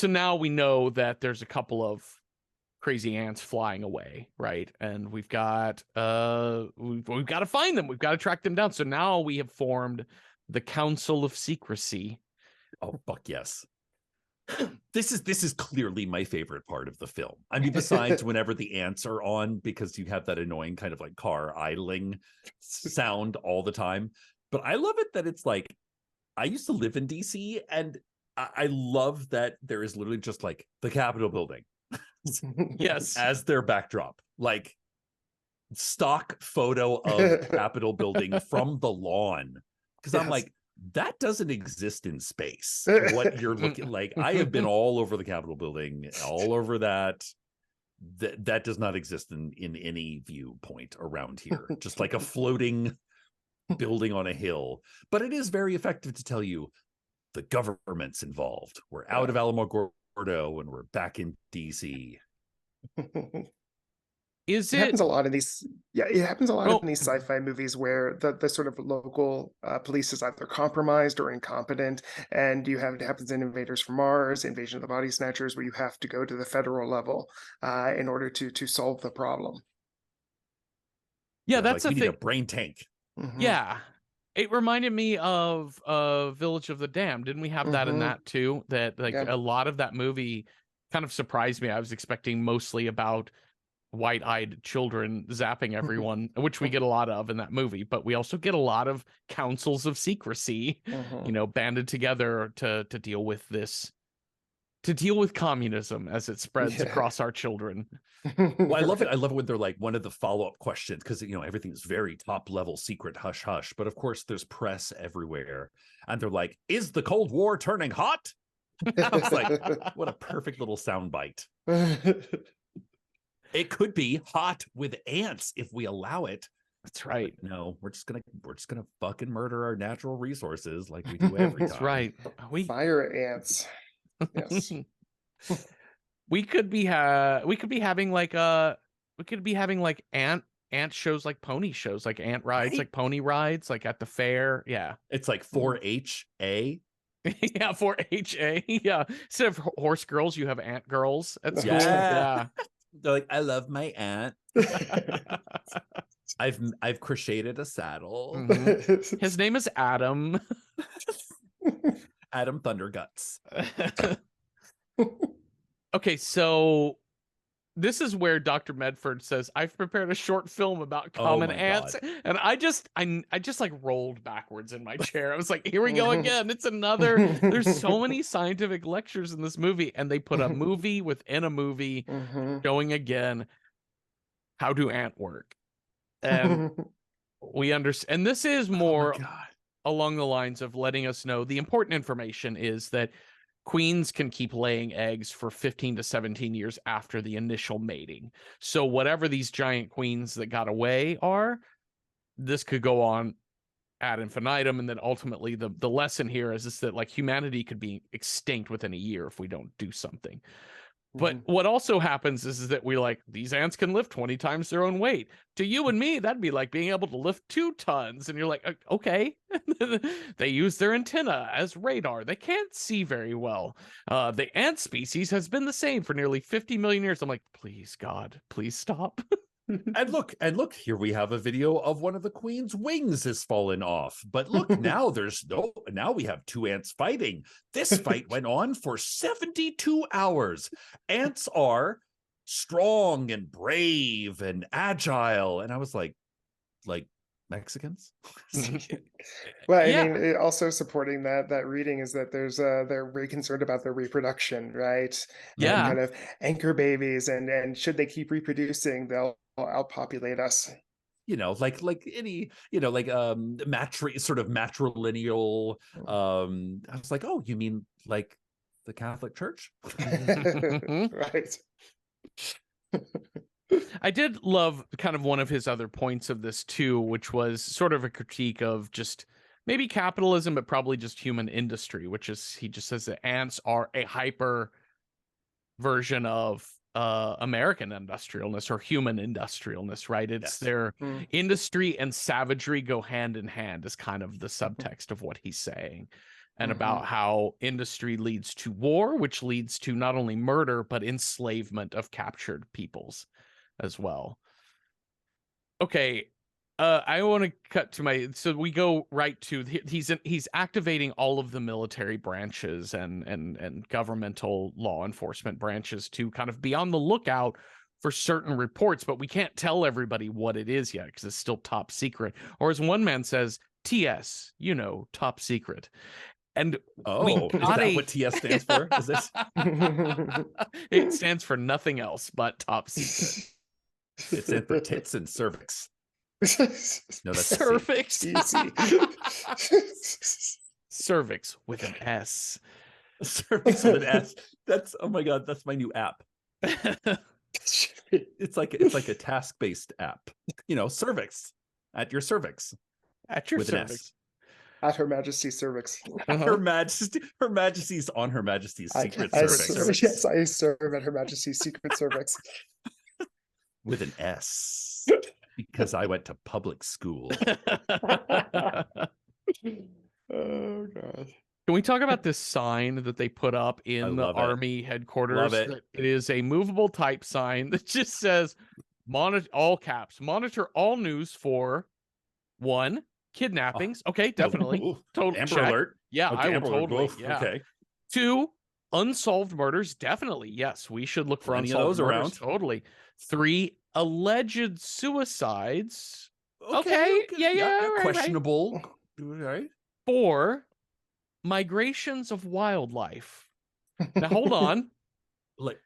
now we know that there's a couple of crazy ants flying away, right? And we've got we've got to find them. We've got to track them down. So now we have formed the Council of Secrecy. Oh, fuck yes. This is clearly my favorite part of the film. I mean, besides whenever the ants are on, because you have that annoying kind of like car idling sound all the time. But I love it that it's like, I used to live in DC, and I love that there is literally just like the Capitol building. Yes. As their backdrop. Like stock photo of Capitol building from the lawn. Because I'm like, that doesn't exist in space. What you're looking like, I have been all over the Capitol building, all over that. That does not exist in any viewpoint around here. Just like a floating building on a hill. But it is very effective to tell you the government's involved. We're out of Alamogordo and we're back in DC. It happens a lot in these. Yeah, it happens a lot in these sci-fi movies where the sort of local police is either compromised or incompetent, and it happens in Invaders from Mars, Invasion of the Body Snatchers, where you have to go to the federal level in order to solve the problem. Yeah, that's like, a we thing. need a brain tank. Yeah, it reminded me of Village of the Damned. Didn't we have that in that too? That like a lot of that movie kind of surprised me. I was expecting mostly about white-eyed children zapping everyone, which we get a lot of in that movie, but we also get a lot of councils of secrecy, banded together to deal with this, to deal with communism as it spreads across our children. Well, I love it. I love it when they're like, one of the follow-up questions, because everything's very top level secret hush hush, but of course there's press everywhere, and they're like, is the Cold War turning hot? I was like, what a perfect little soundbite. It could be hot with ants if we allow it. That's right. But no, we're just gonna fucking murder our natural resources like we do every time. That's right. Fire ants. Yes. we could be having like ant shows, like pony shows, like ant rides, like pony rides, like at the fair. Yeah. It's like 4-H-A. Yeah, 4-H-A. Yeah. Instead of horse girls, you have ant girls at school. Yeah. They're like, I love my aunt. I've crocheted a saddle. His name is Adam. Adam Thunderguts. Okay, so this is where Dr. Medford says, I've prepared a short film about common ants. God. And I just like rolled backwards in my chair. I was like, here we go again. It's another, there's so many scientific lectures in this movie, and they put a movie within a movie showing again, how do ant work? And we understand, and this is more along the lines of letting us know the important information is that queens can keep laying eggs for 15 to 17 years after the initial mating. So whatever these giant queens that got away are, this could go on ad infinitum. And then ultimately the lesson here is that like humanity could be extinct within a year if we don't do something. But what also happens is that we're like, these ants can lift 20 times their own weight. To you and me, that'd be like being able to lift 2 tons. And you're like, okay. They use their antenna as radar. They can't see very well. The ant species has been the same for nearly 50 million years. I'm like, please, God, please stop. And look, here we have a video of one of the queen's wings has fallen off. But look, now now we have 2 ants fighting. This fight went on for 72 hours. Ants are strong and brave and agile. And I was like Mexicans? Well, I mean, also supporting that reading is that they're very concerned about their reproduction, right? Yeah. Kind of anchor babies, and should they keep reproducing, they'll outpopulate us. Like any, sort of matrilineal. I was like, oh, you mean like the Catholic Church? Right. I did love kind of one of his other points of this too, which was sort of a critique of just maybe capitalism, but probably just human industry, which is, he just says that ants are a hyper version of American industrialness or human industrialness, right? It's their industry and savagery go hand in hand is kind of the subtext of what he's saying. And about how industry leads to war, which leads to not only murder, but enslavement of captured peoples as well. Okay, I want to cut to so we go right to, he's activating all of the military branches and governmental law enforcement branches to kind of be on the lookout for certain reports, but we can't tell everybody what it is yet because it's still top secret. Or as one man says, TS, top secret. And is that what TS stands for? Is this? It stands for nothing else but top secret. It stands for tits and cervix. No, that's cervix. Easy. Cervix with an S. Cervix with an S. That's, oh my God, that's my new app. It's like a task-based app. Cervix at your cervix. At your with cervix. An S. At Her Majesty's cervix. Her Majesty's on Her Majesty's secret cervix. Yes, I serve at Her Majesty's secret cervix. With an S. Because I went to public school. Oh God. Can we talk about this sign that they put up in the Army headquarters? Love it. It is a movable type sign that just says, all caps, monitor all news for 1, kidnappings. Okay, definitely. Total Amber check. Alert. Yeah, okay, I will Amber totally. Alert. Yeah. Okay. 2, unsolved murders. Definitely. Yes, we should look for Plenty unsolved of those murders. around. Totally. 3, alleged suicides. Okay. Yeah. Right, questionable. Right. 4, migrations of wildlife. Now hold on. Like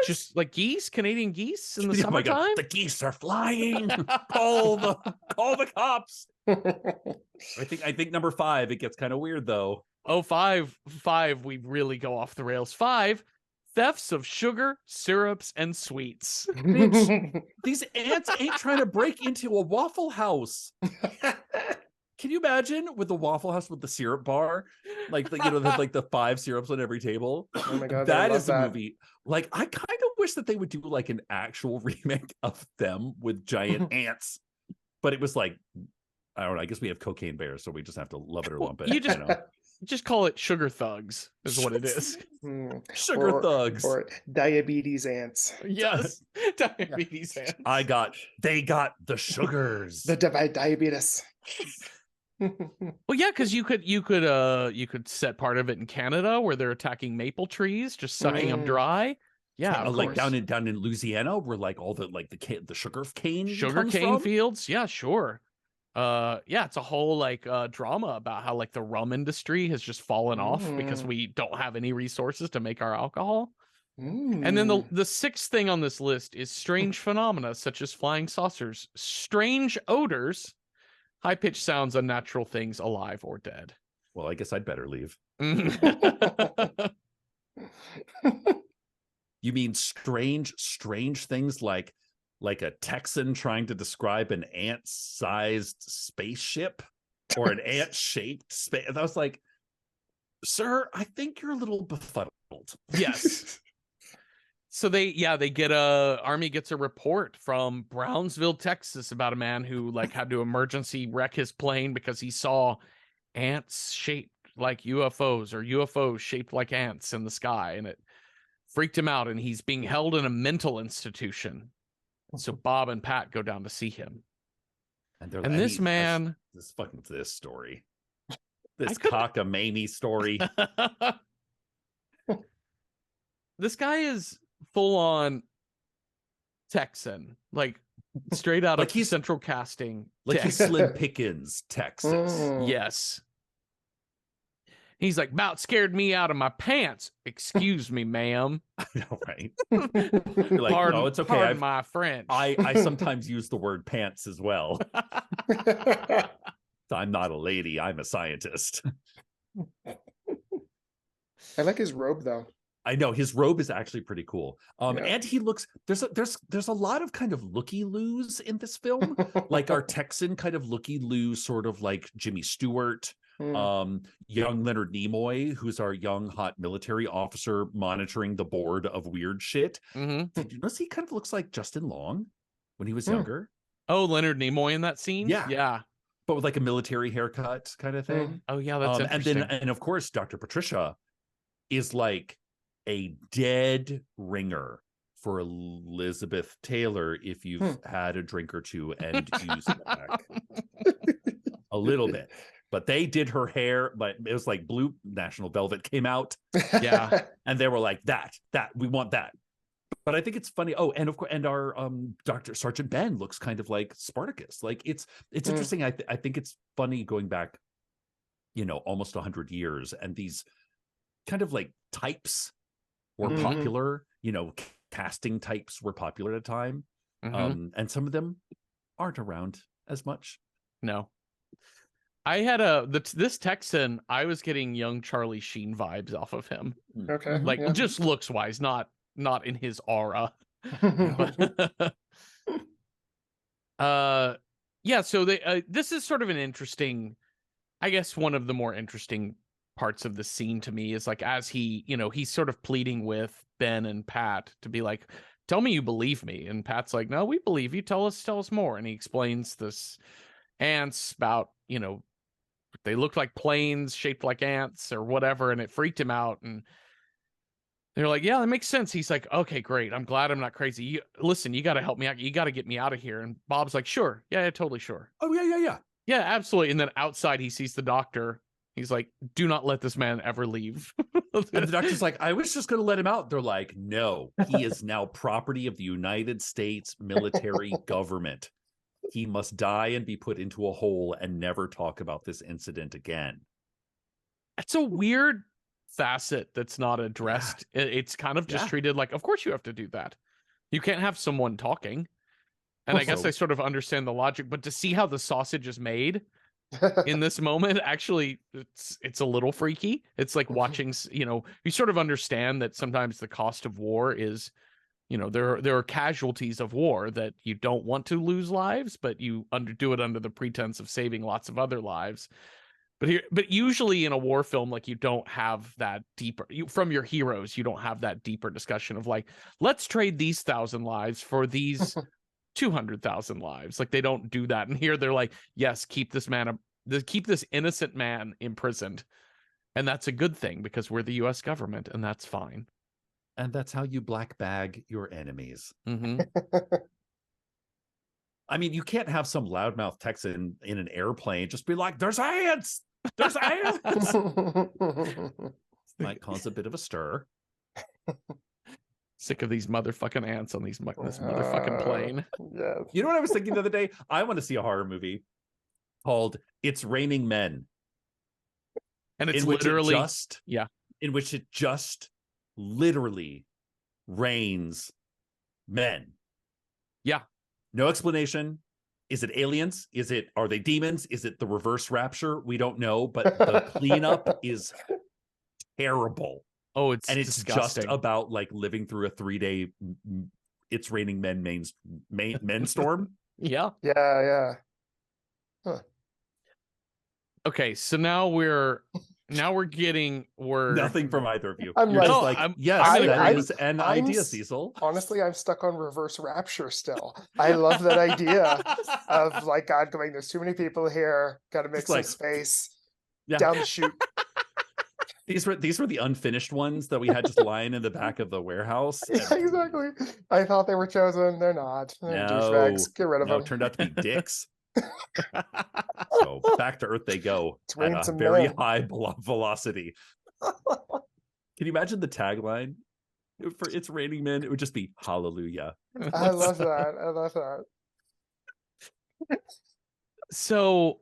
just like geese, Canadian geese in the Oh my God, summertime. the geese are flying. call the cops. I think number 5, it gets kind of weird though. Oh, 5, we really go off the rails. 5, thefts of sugar, syrups, and sweets. Bitch, these ants ain't trying to break into a Waffle House. Can you imagine with the Waffle House with the syrup bar, like the 5 syrups on every table? Oh my God, that is a movie. Like, I kind of wish that they would do like an actual remake of them with giant ants, but it was like, I don't know. I guess we have cocaine bears, so we just have to love it or lump it. You just call it sugar thugs, is what it is. Sugar thugs or diabetes ants. Yes, diabetes ants. They got the sugars. The diabetes. Well, yeah, because you could set part of it in Canada where they're attacking maple trees, just sucking them dry. Yeah, of like course. down in Louisiana, where like all the like the sugar cane fields. Yeah, sure. Yeah, it's a whole like drama about how like the rum industry has just fallen off because we don't have any resources to make our alcohol. And then the sixth thing on this list is strange phenomena such as flying saucers, strange odors, high-pitched sounds, unnatural things alive or dead. Well, I guess I'd better leave. You mean strange things like a Texan trying to describe an ant-sized spaceship or an ant-shaped space? I was like, sir, I think you're a little befuddled. Yes. So army gets a report from Brownsville, Texas about a man who like had to emergency wreck his plane because he saw ants shaped like UFOs or UFOs shaped like ants in the sky, and it freaked him out, and he's being held in a mental institution. So Bob and Pat go down to see him. And they're and like, this man, this story, this cockamamie story. This guy is full on Texan, like straight out like of Central Casting. Like he's Slim Pickens, Texas. Yes. He's like, about scared me out of my pants. Excuse me, ma'am. I know, right? You're like, pardon, no, it's okay. Pardon my French. I sometimes use the word pants as well. I'm not a lady. I'm a scientist. I like his robe, though. I know his robe is actually pretty cool. And he looks, there's a lot of kind of looky-loos in this film, like our Texan kind of looky-loo, sort of like Jimmy Stewart, young Leonard Nimoy, who's our young hot military officer monitoring the board of weird shit. Did you notice he kind of looks like Justin Long when he was younger? Oh, Leonard Nimoy in that scene? Yeah. But with like a military haircut kind of thing. Oh yeah, that's interesting. And of course, Dr. Patricia is like a dead ringer for Elizabeth Taylor if you've had a drink or two and used it back a little bit. But they did her hair, but it was like Blue National Velvet came out. Yeah. And they were like, that we want that. But I think it's funny. Oh, and of course, and our Dr. Sergeant Ben looks kind of like Spartacus. Like it's interesting. I think it's funny going back, almost 100 years, and these kind of like types were popular. Casting types were popular at a time, and some of them aren't around as much. No. I had this Texan. I was getting young Charlie Sheen vibes off of him. Okay, like just looks wise, not in his aura. Yeah. So this is sort of an interesting, I guess, one of the more interesting parts of the scene to me is like as he, he's sort of pleading with Ben and Pat to be like, tell me you believe me, and Pat's like, no, we believe you. Tell us more. And he explains this ants about, they looked like planes shaped like ants or whatever, and it freaked him out. And they're like, yeah, that makes sense. He's like, okay, great. I'm glad I'm not crazy. Listen, you got to help me out. You got to get me out of here. And Bob's like, sure. Yeah, totally sure. Oh, yeah. Yeah, absolutely. And then outside he sees the doctor. He's like, do not let this man ever leave. And the doctor's like, I was just going to let him out. They're like, no, he is now property of the United States military government. He must die and be put into a hole and never talk about this incident again. It's a weird facet that's not addressed. Yeah. It's kind of just treated like, of course you have to do that. You can't have someone talking. And also, I guess I sort of understand the logic, but to see how the sausage is made in this moment, actually, it's a little freaky. It's like watching, you sort of understand that sometimes the cost of war is, there are casualties of war that you don't want to lose lives, but you do it under the pretense of saving lots of other lives. But usually in a war film, like you don't have that deeper from your heroes. You don't have that deeper discussion of like, let's trade these 1,000 lives for these 200,000 lives. Like they don't do that. And here they're like, yes, keep this innocent man imprisoned. And that's a good thing because we're the US government and that's fine. And that's how you black bag your enemies. Mm-hmm. I mean, you can't have some loudmouth Texan in an airplane just be like, there's ants! There's ants! Might cause a bit of a stir. Sick of these motherfucking ants on this motherfucking plane. Yeah. You know what I was thinking the other day? I want to see a horror movie called It's Raining Men. And it's in which literally in which it just literally rains men. Yeah. No explanation. Is it aliens? Are they demons? Is it the reverse rapture? We don't know, but the cleanup is terrible. Oh, it's and it's disgusting. just about like living through a 3-day It's Raining Men men storm. Yeah. Yeah. Huh. Okay, so now we're getting word. Nothing from either of you. I'm You're like- just No, yes, I'm that agreeing. is an I'm idea, s- Cecil. Honestly, I'm stuck on reverse rapture still. I love that idea of like God going, there's too many people here, gotta make Just some like- space. Yeah. Down the chute. These were the unfinished ones that we had just lying in the back of the warehouse. Yeah, exactly. I thought they were chosen. They're not. They're douchebags. Get rid of them. Turned out to be dicks. So back to Earth they go It's at raining a some very men. high velocity. Can you imagine the tagline for It's Raining Men? It would just be Hallelujah. I love that. I love that. So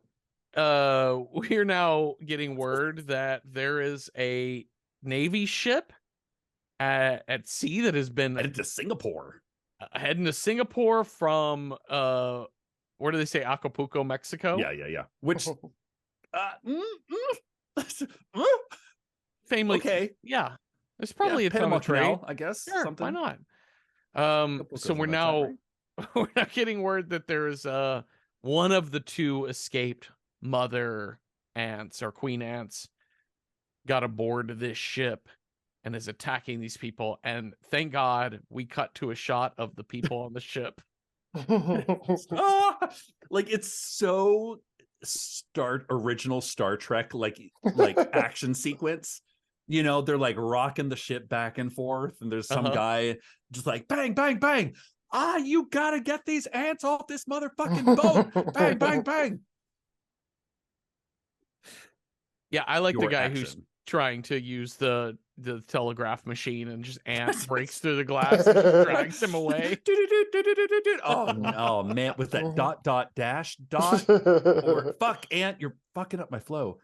we're now getting word that there is a Navy ship at sea that has been Headed to Singapore. heading to Singapore from where do they say, Acapulco, Mexico? Yeah. Which Family. okay. Yeah. There's probably a ton Panama of trade. Canal, I guess. Sure, something. why not? Acapulco's So we're on that now side, right? we're now getting word that there's one of the two escaped mother ants or queen ants got aboard this ship and is attacking these people, and thank God we cut to a shot of the people on the ship. Like it's so original Star Trek like action sequence. You know, they're like rocking the ship back and forth, and there's some guy just like bang, bang, bang. You gotta get these ants off this motherfucking boat. Bang, bang, bang. Yeah, I like the Your guy who's action. trying to use the telegraph machine and just ant breaks through the glass and just drags him away. Oh man, with that dot dash or fuck ant, you're fucking up my flow.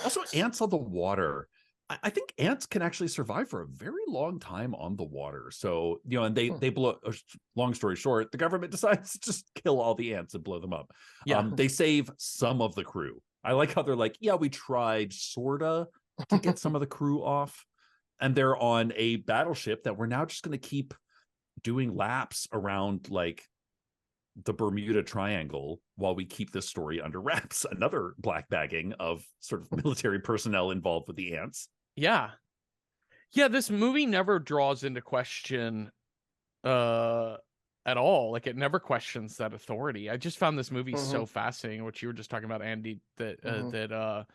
Also, ants on the water. I think ants can actually survive for a very long time on the water. So, you know, and they blow. Long story short, the government decides to just kill all the ants and blow them up. Yeah. They save some of the crew. I like how they're like, yeah, we tried sorta to get some of the crew off, and they're on a battleship that we're now just going to keep doing laps around like the Bermuda Triangle while we keep this story under wraps. Another black bagging of sort of military personnel involved with the ants. Yeah. This movie never draws into question at all. Like, it never questions that authority. I just found this movie so fascinating, what you were just talking about, Andy, that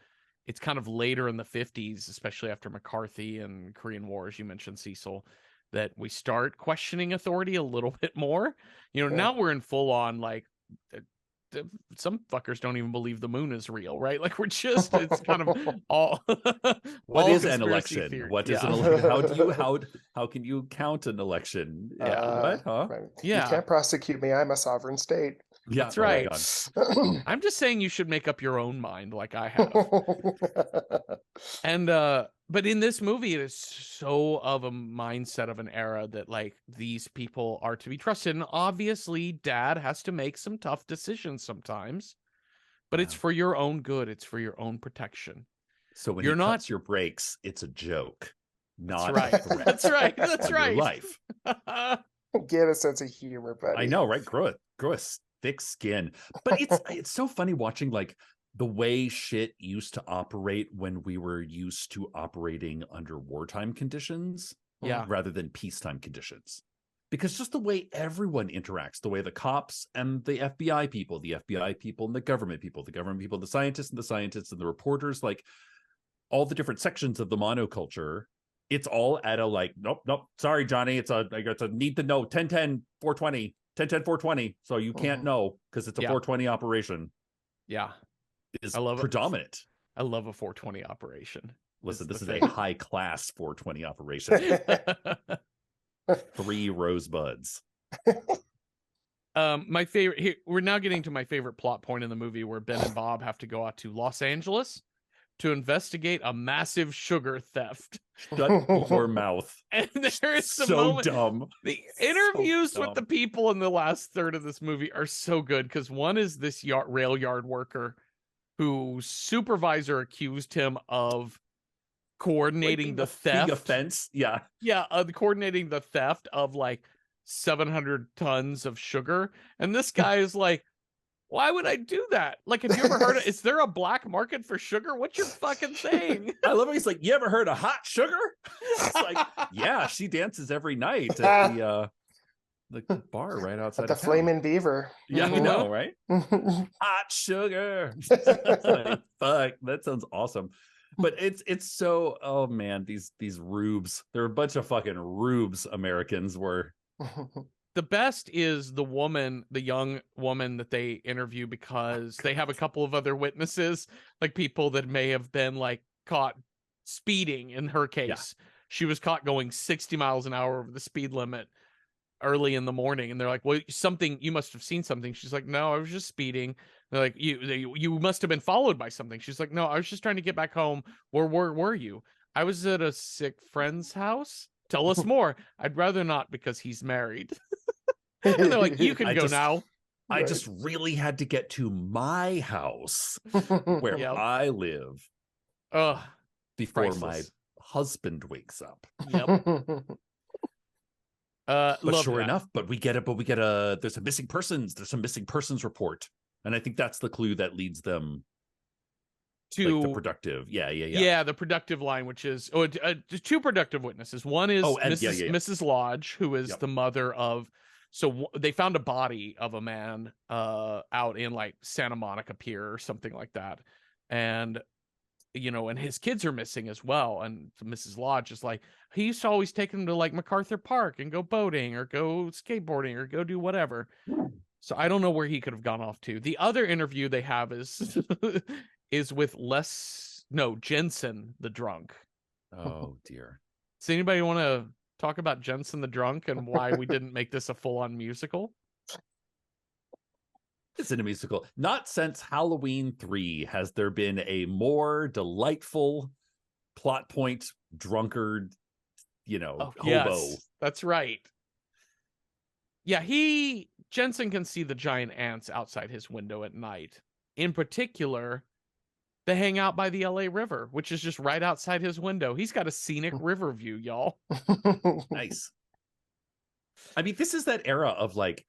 it's kind of later in the 50s, especially after McCarthy and Korean War, as you mentioned, Cecil, that we start questioning authority a little bit more. You know, now we're in full on like some fuckers don't even believe the moon is real, right? Like, it's kind of all What all is an conspiracy election? theory. What is an election? How can you count an election? What? Huh? Right. Yeah. You can't prosecute me. I'm a sovereign state. Yeah, That's right. God. I'm just saying you should make up your own mind like I have. And but in this movie, it is so of a mindset of an era that like these people are to be trusted. And obviously, Dad has to make some tough decisions sometimes, but it's for your own good. It's for your own protection. So when You're he not- cuts your brakes, it's a joke, not right. a threat That's right. That's on your right. life. Get a sense of humor, buddy. I know, right? Grow a thick skin. But it's so funny watching like the way shit used to operate when we were used to operating under wartime conditions, Yeah. rather than peacetime conditions. Because just the way everyone interacts, the way the cops and the FBI people and the government people, the scientists and the reporters, like all the different sections of the monoculture, it's all at a like, nope, sorry, Johnny, it's a need to know 1010 420 1010 420, so you can't know because it's a 420 operation. Yeah. Is I love it. predominant. I love a 420 operation. Listen, this is the a high class 420 operation. 3 rosebuds. My favorite here, we're now getting to my favorite plot point in the movie where Ben and Bob have to go out to Los Angeles to investigate a massive sugar theft. Shut your mouth. And there is a So moment, dumb. the interviews So with the dumb. people in the last third of this movie are so good, because one is this rail yard worker whose supervisor accused him of coordinating Like, the being theft. a fence. Yeah. Yeah, coordinating the theft of like 700 tons of sugar. And this guy is like, why would I do that? Like, have you ever heard of, is there a black market for sugar? What's your fucking thing? I love it. He's like, you ever heard of hot sugar? It's like, yeah, she dances every night at the bar right outside At the of town. Flamin' Beaver. Yeah, I know, right? Hot sugar. Like, fuck, that sounds awesome. But it's so, oh man, these rubes. They're a bunch of fucking rubes. Americans were. The best is the woman, the young woman that they interview, because they have a couple of other witnesses, like people that may have been like caught speeding in her case. Yeah. She was caught going 60 miles an hour over the speed limit early in the morning, and they're like, well, you must have seen something. She's like, no, I was just speeding. They're like, you must have been followed by something. She's like, no, I was just trying to get back home. Where were you? I was at a sick friend's house. Tell us more. I'd rather not, because he's married. And they're like, you can go now. I just really had to get to my house where I live before priceless. My husband wakes up. Yep. But sure enough, we get there's a missing persons. There's some missing persons report. And I think that's the clue that leads them to like the productive. Yeah, the productive line, which is two productive witnesses. One is Mrs. Lodge, who is the mother of. So they found a body of a man out in like Santa Monica Pier or something like that, and and his kids are missing as well. And Mrs. Lodge is like, he used to always take them to like MacArthur Park and go boating or go skateboarding or go do whatever. So I don't know where he could have gone off to. The other interview they have is is with Jensen the drunk. Oh dear. Does anybody want to talk about Jensen the drunk and why we didn't make this a full-on musical? It's in a musical. Not since Halloween 3 has there been a more delightful plot point drunkard, hobo. Yes, that's right. Yeah, Jensen can see the giant ants outside his window at night. In particular, they hang out by the LA River, which is just right outside his window. He's got a scenic river view, y'all. Nice. I mean, this is that era of like,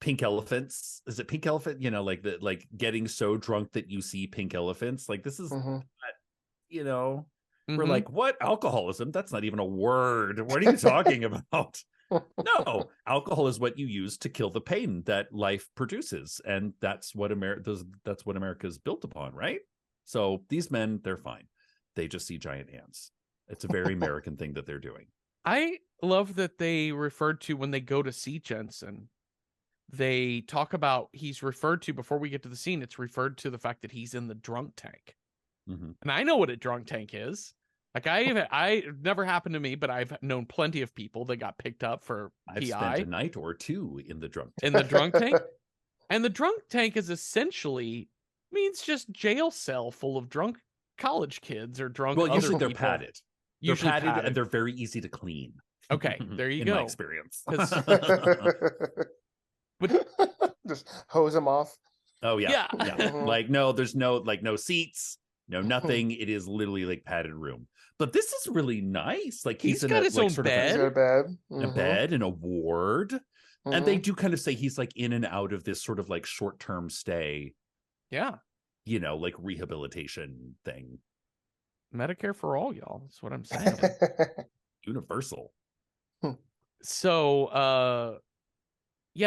pink elephants. Is it pink elephant? Like getting so drunk that you see pink elephants. Like this is, we're like, what? Alcoholism? That's not even a word. What are you talking about? No, alcohol is what you use to kill the pain that life produces, and that's what America is built upon, right? So these men, they're fine. They just see giant ants. It's a very American thing that they're doing. I love that they referred to, when they go to see Jensen, they talk about, he's referred to, before we get to the scene, it's referred to the fact that he's in the drunk tank. Mm-hmm. And I know what a drunk tank is. Like I never happened to me, but I've known plenty of people that got picked up for PI. I've spent a night or two in the drunk tank. In the drunk tank. And the drunk tank is essentially means just jail cell full of drunk college kids or drunk. Well, other usually they're people. padded. Usually they're padded and they're very easy to clean. Okay, there you in go. My experience. But just hose them off. Oh yeah. Like there's no seats, no nothing. It is literally like padded room. But this is really nice. Like he's got his own bed. He's got a bed. A bed and a ward. And they do kind of say he's like in and out of this sort of like short-term stay. Yeah. Like rehabilitation thing. Medicare for all, y'all. That's what I'm saying. Universal. So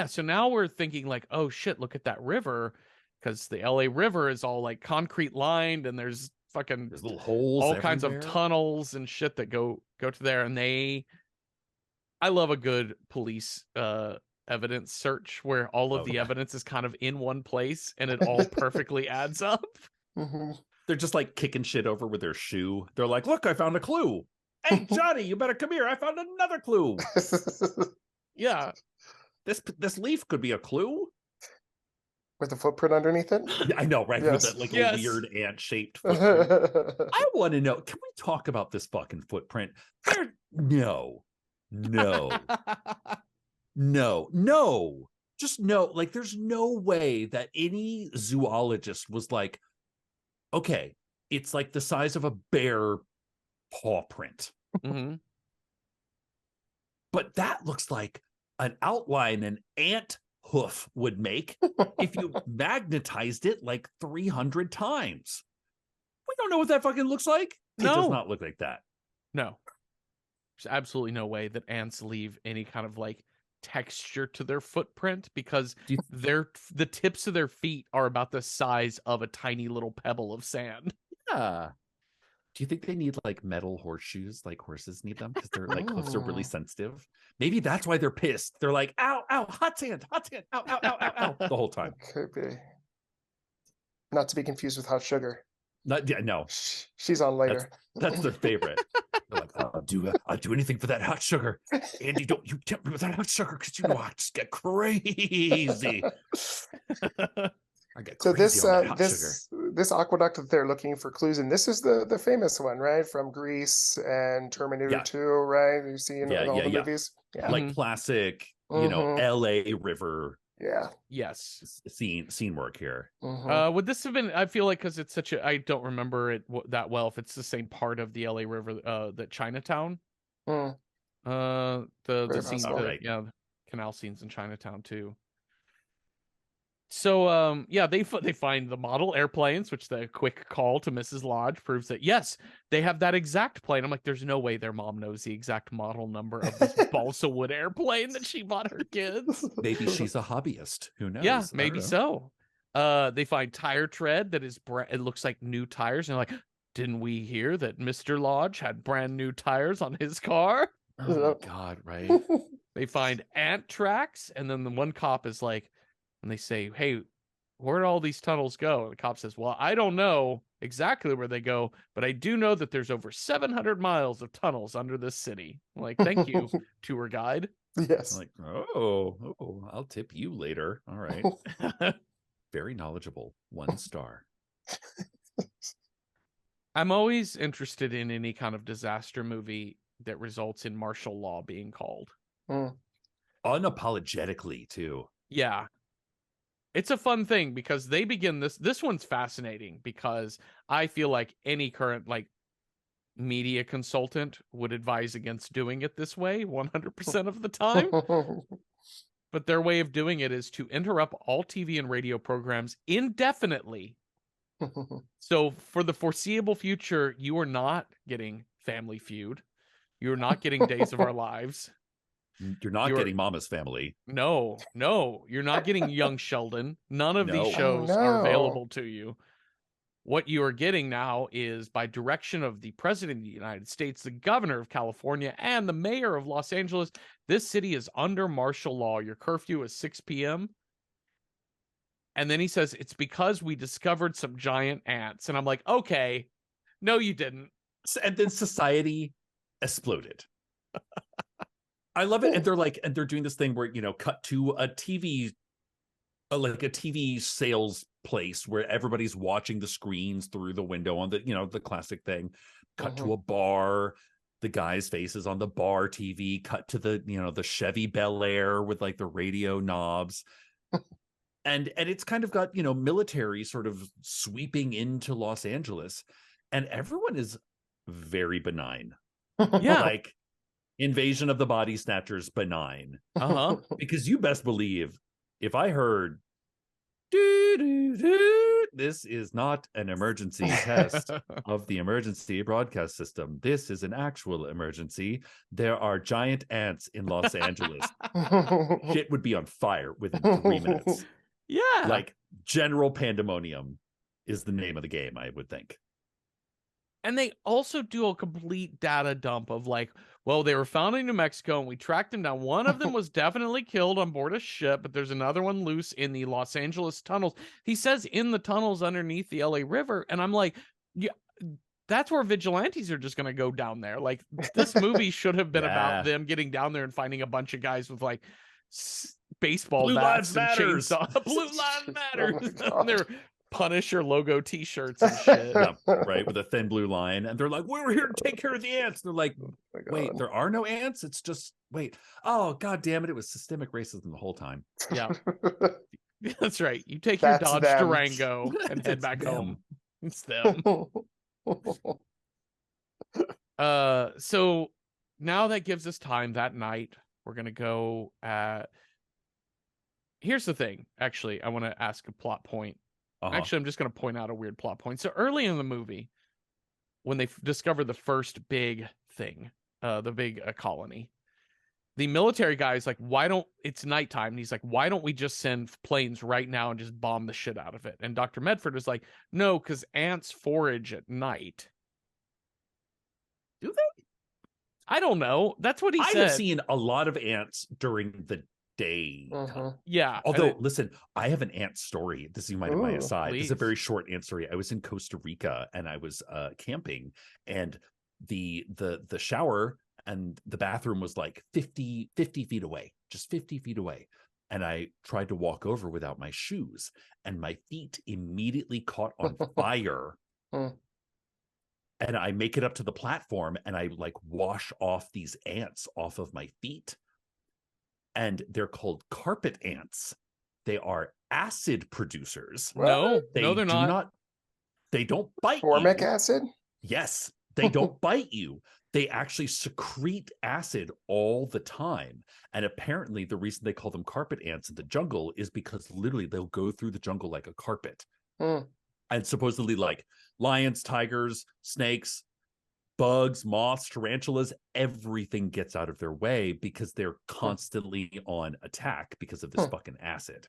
so now we're thinking like, oh shit, look at that river, because the LA River is all like concrete lined, and there's little holes, all kinds of tunnels and shit that go to there. And I love a good police evidence search where all of the evidence is kind of in one place and it all perfectly adds up. They're just like kicking shit over with their shoe. They're like, look, I found a clue. Hey, Johnny, you better come here. I found another clue. Yeah. This leaf could be a clue. With the footprint underneath it? Yeah, I know, right? Yes. With that like Yes. a weird ant-shaped footprint. I want to know, can we talk about this fucking footprint? No. Just no. Like, there's no way that any zoologist was like, okay, it's like the size of a bear paw print. Mm-hmm. But that looks like an outline an ant hoof would make if you magnetized it like 300 times. We don't know what that fucking looks like. It does not look like that. No. There's absolutely no way that ants leave any kind of like texture to their footprint, because the tips of their feet are about the size of a tiny little pebble of sand. Yeah. Do you think they need like metal horseshoes like horses need them? Because their like hoofs are really sensitive. Maybe that's why they're pissed. They're like, ow, ow, hot sand, ow, ow, ow, ow, ow, the whole time. Could be. Not to be confused with hot sugar. No. She's on later. That's their favorite. They're like, I'll do anything for that hot sugar. Andy, don't you tempt me with that hot sugar, because you know I just get crazy. I get So crazy on that hot sugar. this aqueduct that they're looking for clues in, this is the famous one, right? From Greece and Terminator 2, right? You see in all the movies. Yeah. Like classic, you know, LA River. Yeah. Yes. Scene work here. Would this have been, I feel like, because it's such a, I don't remember it that well, if it's the same part of the LA River that Chinatown. The scene, the canal scenes in Chinatown too. So they find the model airplanes, which the quick call to Mrs. Lodge proves that yes, they have that exact plane. I'm like, there's no way their mom knows the exact model number of this balsa wood airplane that she bought her kids. Maybe she's a hobbyist. Who knows? Yeah, maybe so. They find tire tread that is it looks like new tires, and like, didn't we hear that Mr. Lodge had brand new tires on his car? Oh my God, right? They find ant tracks, and then the one cop is like, and they say, hey, where'd all these tunnels go? And the cop says, well, I don't know exactly where they go, but I do know that there's over 700 miles of tunnels under this city. I'm like, thank you, tour guide. Yes. I'm like, oh, I'll tip you later. All right. Very knowledgeable. 1 star. I'm always interested in any kind of disaster movie that results in martial law being called. Unapologetically, too. Yeah. It's a fun thing because they begin this one's fascinating because I feel like any current like media consultant would advise against doing it this way 100% of the time. But their way of doing it is to interrupt all TV and radio programs indefinitely. So for the foreseeable future, you are not getting Family Feud. You're not getting Days of Our Lives. You're not getting Mama's Family. No, you're not getting Young Sheldon. None of these shows are available to you. What you are getting now is, by direction of the President of the United States, the Governor of California, and the Mayor of Los Angeles, this city is under martial law. Your curfew is 6 p.m. And then he says, it's because we discovered some giant ants. And I'm like, okay, no, you didn't. And then society exploded. I love it. And they're doing this thing where, you know, cut to a TV, like a TV sales place where everybody's watching the screens through the window on the, you know, the classic thing. Cut to a bar, the guy's face is on the bar TV. Cut to the, you know, the Chevy Bel Air with like the radio knobs. And it's kind of got, you know, military sort of sweeping into Los Angeles, and everyone is very benign. Yeah. Like, Invasion of the Body Snatchers benign. Because you best believe if I heard this is not an emergency test of the emergency broadcast system. This is an actual emergency. There are giant ants in Los Angeles. Shit would be on fire within 3 minutes. Yeah. Like, general pandemonium is the name of the game, I would think. And they also do a complete data dump of like, well, they were found in New Mexico and we tracked them down. One of them was definitely killed on board a ship, but there's another one loose in the Los Angeles tunnels. He says in the tunnels underneath the LA River. And I'm like, Yeah, that's where vigilantes are just going to go down there. Like, this movie should have been about them getting down there and finding a bunch of guys with like baseball Blue bats Lives and Matters. chainsaw. Blue Lives Matters. Oh And their Punisher logo T-shirts and shit. Yeah, right, with a thin blue line, and they're like, "We're here to take care of the ants." And they're like, Oh my "Wait, God. there are no ants. It's just wait. Oh, god damn it! It was systemic racism the whole time." Yeah, that's right. You take your That's Dodge them. Durango and head It's back them. home. It's them. So now that gives us time that night. We're gonna go. Here's the thing. Actually, I want to ask a plot point. Actually, I'm just gonna point out a weird plot point. So early in the movie, when they discover the first big thing, the big colony, the military guy's like, "Why don't it's nighttime?" And he's like, "Why don't we just send planes right now and just bomb the shit out of it?" And Dr. Medford is like, "No, because ants forage at night." Do they? I don't know. That's what he I said. have seen a lot of ants during the day. Yeah. Although, listen, I have an ant story. This you might have my Ooh, aside. This is a please. very short ant story. I was in Costa Rica and I was camping, and the shower and the bathroom was like 50 feet away, just 50 feet away. And I tried to walk over without my shoes, and my feet immediately caught on fire. And I make it up to the platform, and I like wash off these ants off of my feet. And they're called carpet ants. They are acid producers. No, They they're do not. They don't bite Formic you. acid? Yes, they don't bite you. They actually secrete acid all the time. And apparently the reason they call them carpet ants in the jungle is because literally they'll go through the jungle like a carpet. And supposedly like lions, tigers, snakes, bugs, moths, tarantulas, everything gets out of their way because they're constantly on attack because of this fucking acid.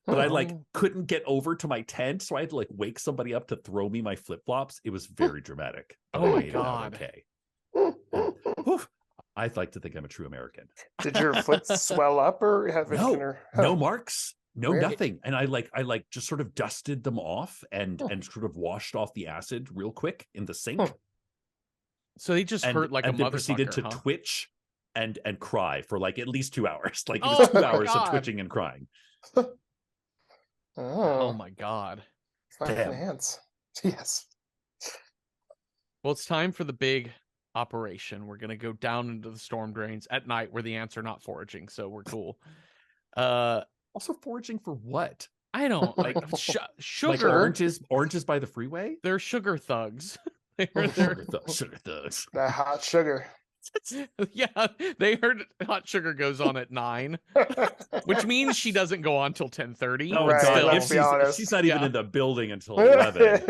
But I like couldn't get over to my tent, so I had to like wake somebody up to throw me my flip-flops. It was very dramatic. Oh my made it out God. okay. I'd like to think I'm a true American. Did your foot swell up or have No marks, no Really? nothing. And I just sort of dusted them off and sort of washed off the acid real quick in the sink. So they just hurt like a then motherfucker, proceeded to huh? twitch and cry for like at least 2 hours. Like it Oh was 2 my hours of God. twitching and crying. Oh my God. Fucking Damn. ants. Yes. Well, it's time for the big operation. We're gonna go down into the storm drains at night where the ants are not foraging, so we're cool. Also foraging for what? I don't like sugar. Like oranges by the freeway? They're sugar thugs. Sugar thugs. That hot sugar. Yeah, they heard hot sugar goes on at 9, which means she doesn't go on till 10:30. Oh, Right, God. let's be If honest. she's not even Yeah. in the building until 11.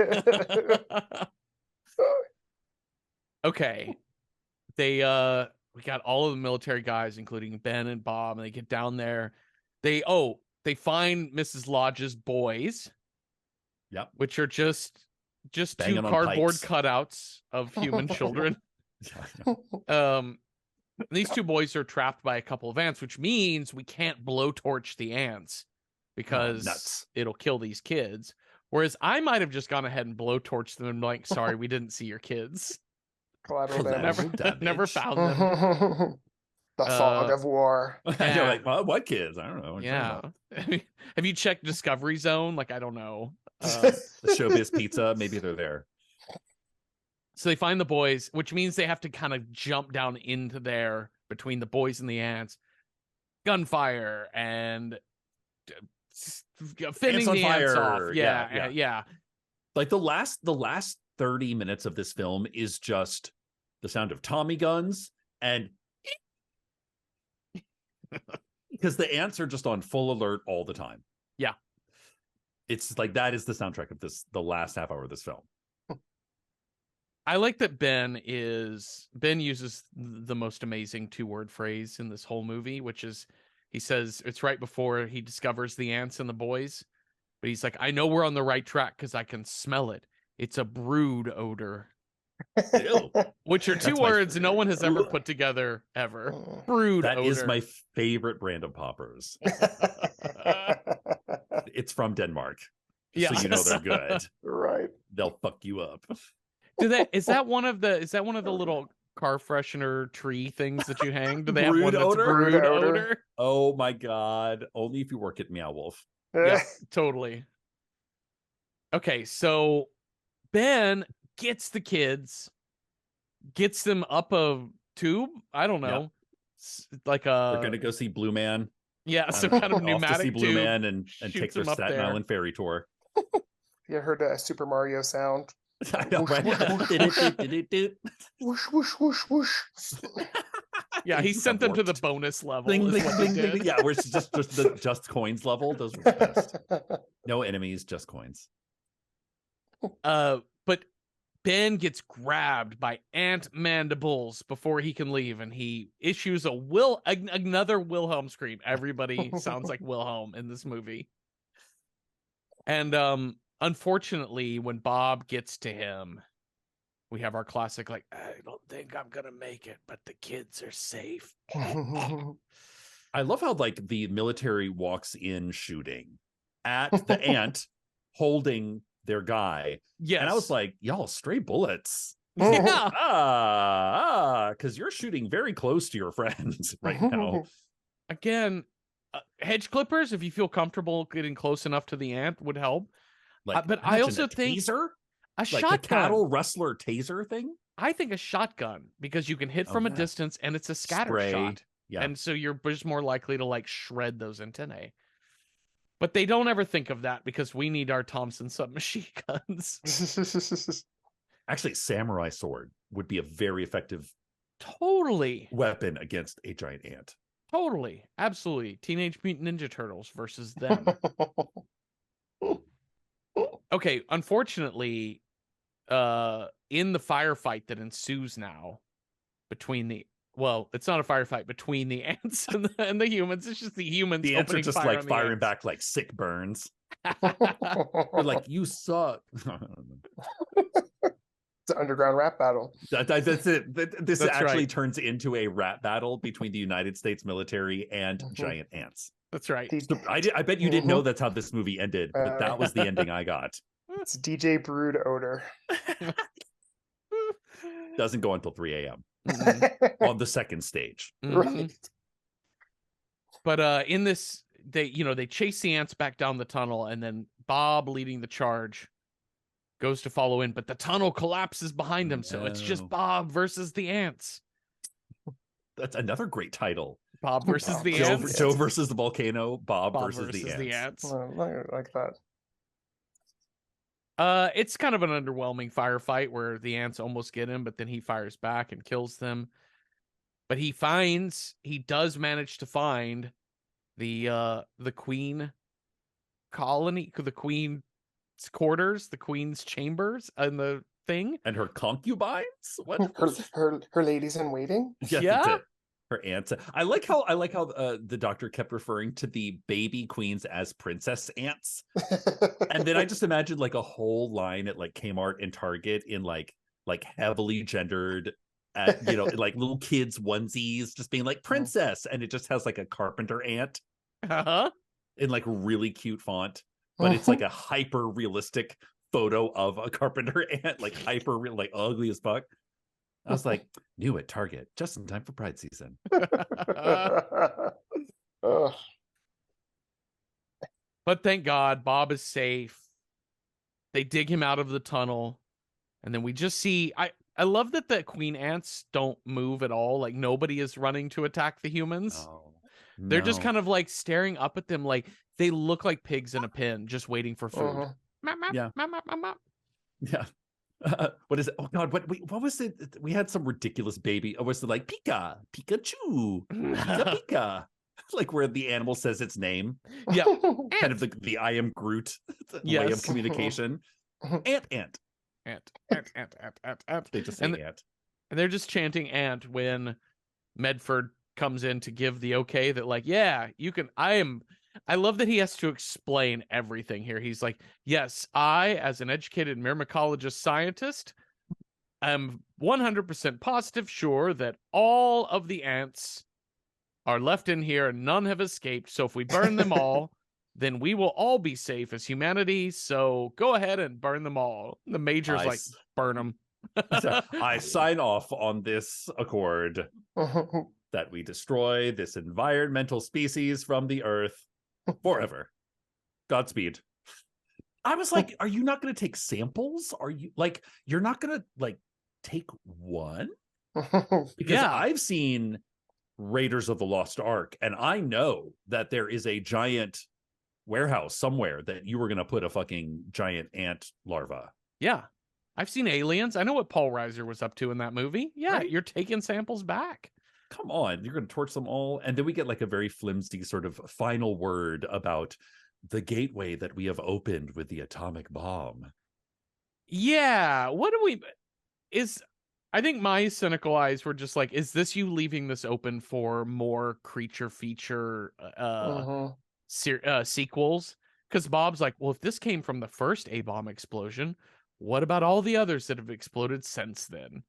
Okay. They we got all of the military guys, including Ben and Bob, and they get down there. They find Mrs. Lodge's boys. Yep. Which are just Banging two on cardboard pipes. cutouts of human children. These two boys are trapped by a couple of ants, which means we can't blowtorch the ants because nuts. it'll kill these kids. Whereas I might have just gone ahead and blowtorched them and like, sorry, we didn't see your kids. Collateral damage. Never found them. The fog of war. I know, like, well, what kids? I don't know. What you're talking Yeah. Have you checked Discovery Zone? Like, I don't know. about. The Showbiz Pizza, maybe they're there. So they find the boys, which means they have to kind of jump down into there between the boys and the ants. Gunfire and fending on the ants fire. off. Yeah. Yeah. Like the last 30 minutes of this film is just the sound of Tommy guns and because the ants are just on full alert all the time. Yeah. It's like that is the soundtrack of the last half hour of this film. I like that Ben uses the most amazing 2-word phrase in this whole movie, which is he says it's right before he discovers the ants and the boys, but he's like, I know we're on the right track because I can smell it. It's a brood odor. Ew. Which are two words no one has ever put together ever. Brood That odor. is my favorite brand of poppers. It's from Denmark. Yeah. So you know they're good. Right. They'll fuck you up. Is that one of the little car freshener tree things that you hang? Do they have Brood one that's odor? brood Brood odor. odor? Oh my god. Only if you work at Meow Wolf. Yeah, totally. Okay, so Ben gets the kids, gets them up a tube. I don't know. Like We're a gonna go see Blue Man. some kind of Off to see pneumatic Blue tube. Man and take shoots their them up Staten there. Island ferry tour. You heard a Super Mario sound? I know, right? Whoosh, whoosh, whoosh, whoosh. Yeah, he sent them to the warped. bonus level. Bling, is bling, what he bling, bling, did. bling. Yeah, where it's just the just coins level. Those were the best. No enemies, just coins. But Ben gets grabbed by ant mandibles before he can leave, and he issues another Wilhelm scream. Everybody sounds like Wilhelm in this movie. And unfortunately, when Bob gets to him, we have our classic, like, I don't think I'm gonna make it, but the kids are safe. I love how like the military walks in shooting at the ant holding their guy. Yes. And I was like, y'all, stray bullets. Yeah. Because you're shooting very close to your friends right now. Again, hedge clippers, if you feel comfortable getting close enough to the ant, would help. Like, but I also think taser, a like shotgun. the cattle rustler taser thing. I think a shotgun, because you can hit from a distance and it's a scatter shot. Yeah. And so you're just more likely to like shred those antennae. But they don't ever think of that because we need our Thompson submachine guns. Actually, samurai sword would be a very effective weapon against a giant ant. Totally. Absolutely. Teenage Mutant Ninja Turtles versus them. Okay, unfortunately, in the firefight that ensues now between it's not a firefight between the ants and the humans. It's just the humans. The ants are just like firing ants. back like sick burns. They're like, you suck. It's an underground rap battle. That's it. This That's actually right. turns into a rap battle between the United States military and giant ants. That's right. So I bet you didn't know that's how this movie ended, but that was the ending I got. It's DJ Brood odor. Doesn't go until 3 a.m. on the second stage. Right. But in this, they chase the ants back down the tunnel, and then Bob, leading the charge, goes to follow in, but the tunnel collapses behind him, so it's just Bob versus the ants. That's another great title. Bob versus the ants. Joe versus the volcano. Bob versus the ants. Like that. It's kind of an underwhelming firefight where the ants almost get him, but then he fires back and kills them. But he does manage to find the queen colony, the queen's quarters, the queen's chambers, and the thing. And her concubines? What? Her ladies in waiting? Yeah. Her aunts. I like how the doctor kept referring to the baby queens as princess ants. And then I just imagined like a whole line at like Kmart and Target in like heavily gendered like little kids onesies just being like princess, and it just has like a carpenter ant in like really cute font, but it's like a hyper realistic photo of a carpenter ant, like hyper real, like ugly as fuck. I was like, new at Target, just in time for Pride season. But thank God, Bob is safe. They dig him out of the tunnel, and then we just see. I love that the queen ants don't move at all. Like nobody is running to attack the humans. They're just kind of like staring up at them, like they look like pigs in a pen, just waiting for food. Yeah. What is it? Oh God, what was it? We had some ridiculous baby. Or was it like Pikachu, Pika? Like where the animal says its name. Yeah. Kind of the I am Groot way of communication. Ant. They just say ant. And they're just chanting ant when Medford comes in to give the okay that like, yeah, you can. I love that he has to explain everything here. He's like, yes, I, as an educated myrmecologist scientist, am 100% positive sure that all of the ants are left in here and none have escaped. So if we burn them all, then we will all be safe as humanity. So go ahead and burn them all. The major's like, burn them. I sign off on this accord that we destroy this environmental species from the earth forever. Godspeed. I was like, are you not going to take samples? Are you like, you're not going to like take one? Because I've seen Raiders of the Lost Ark, and I know that there is a giant warehouse somewhere that you were going to put a fucking giant ant larva. Yeah. I've seen Aliens. I know what Paul Reiser was up to in that movie. Yeah, right? You're taking samples back. Come on, you're going to torch them all. And then we get like a very flimsy sort of final word about the gateway that we have opened with the atomic bomb. Yeah. What do we... I think my cynical eyes were just like, is this you leaving this open for more creature feature sequels? Because Bob's like, well, if this came from the first A-bomb explosion, what about all the others that have exploded since then?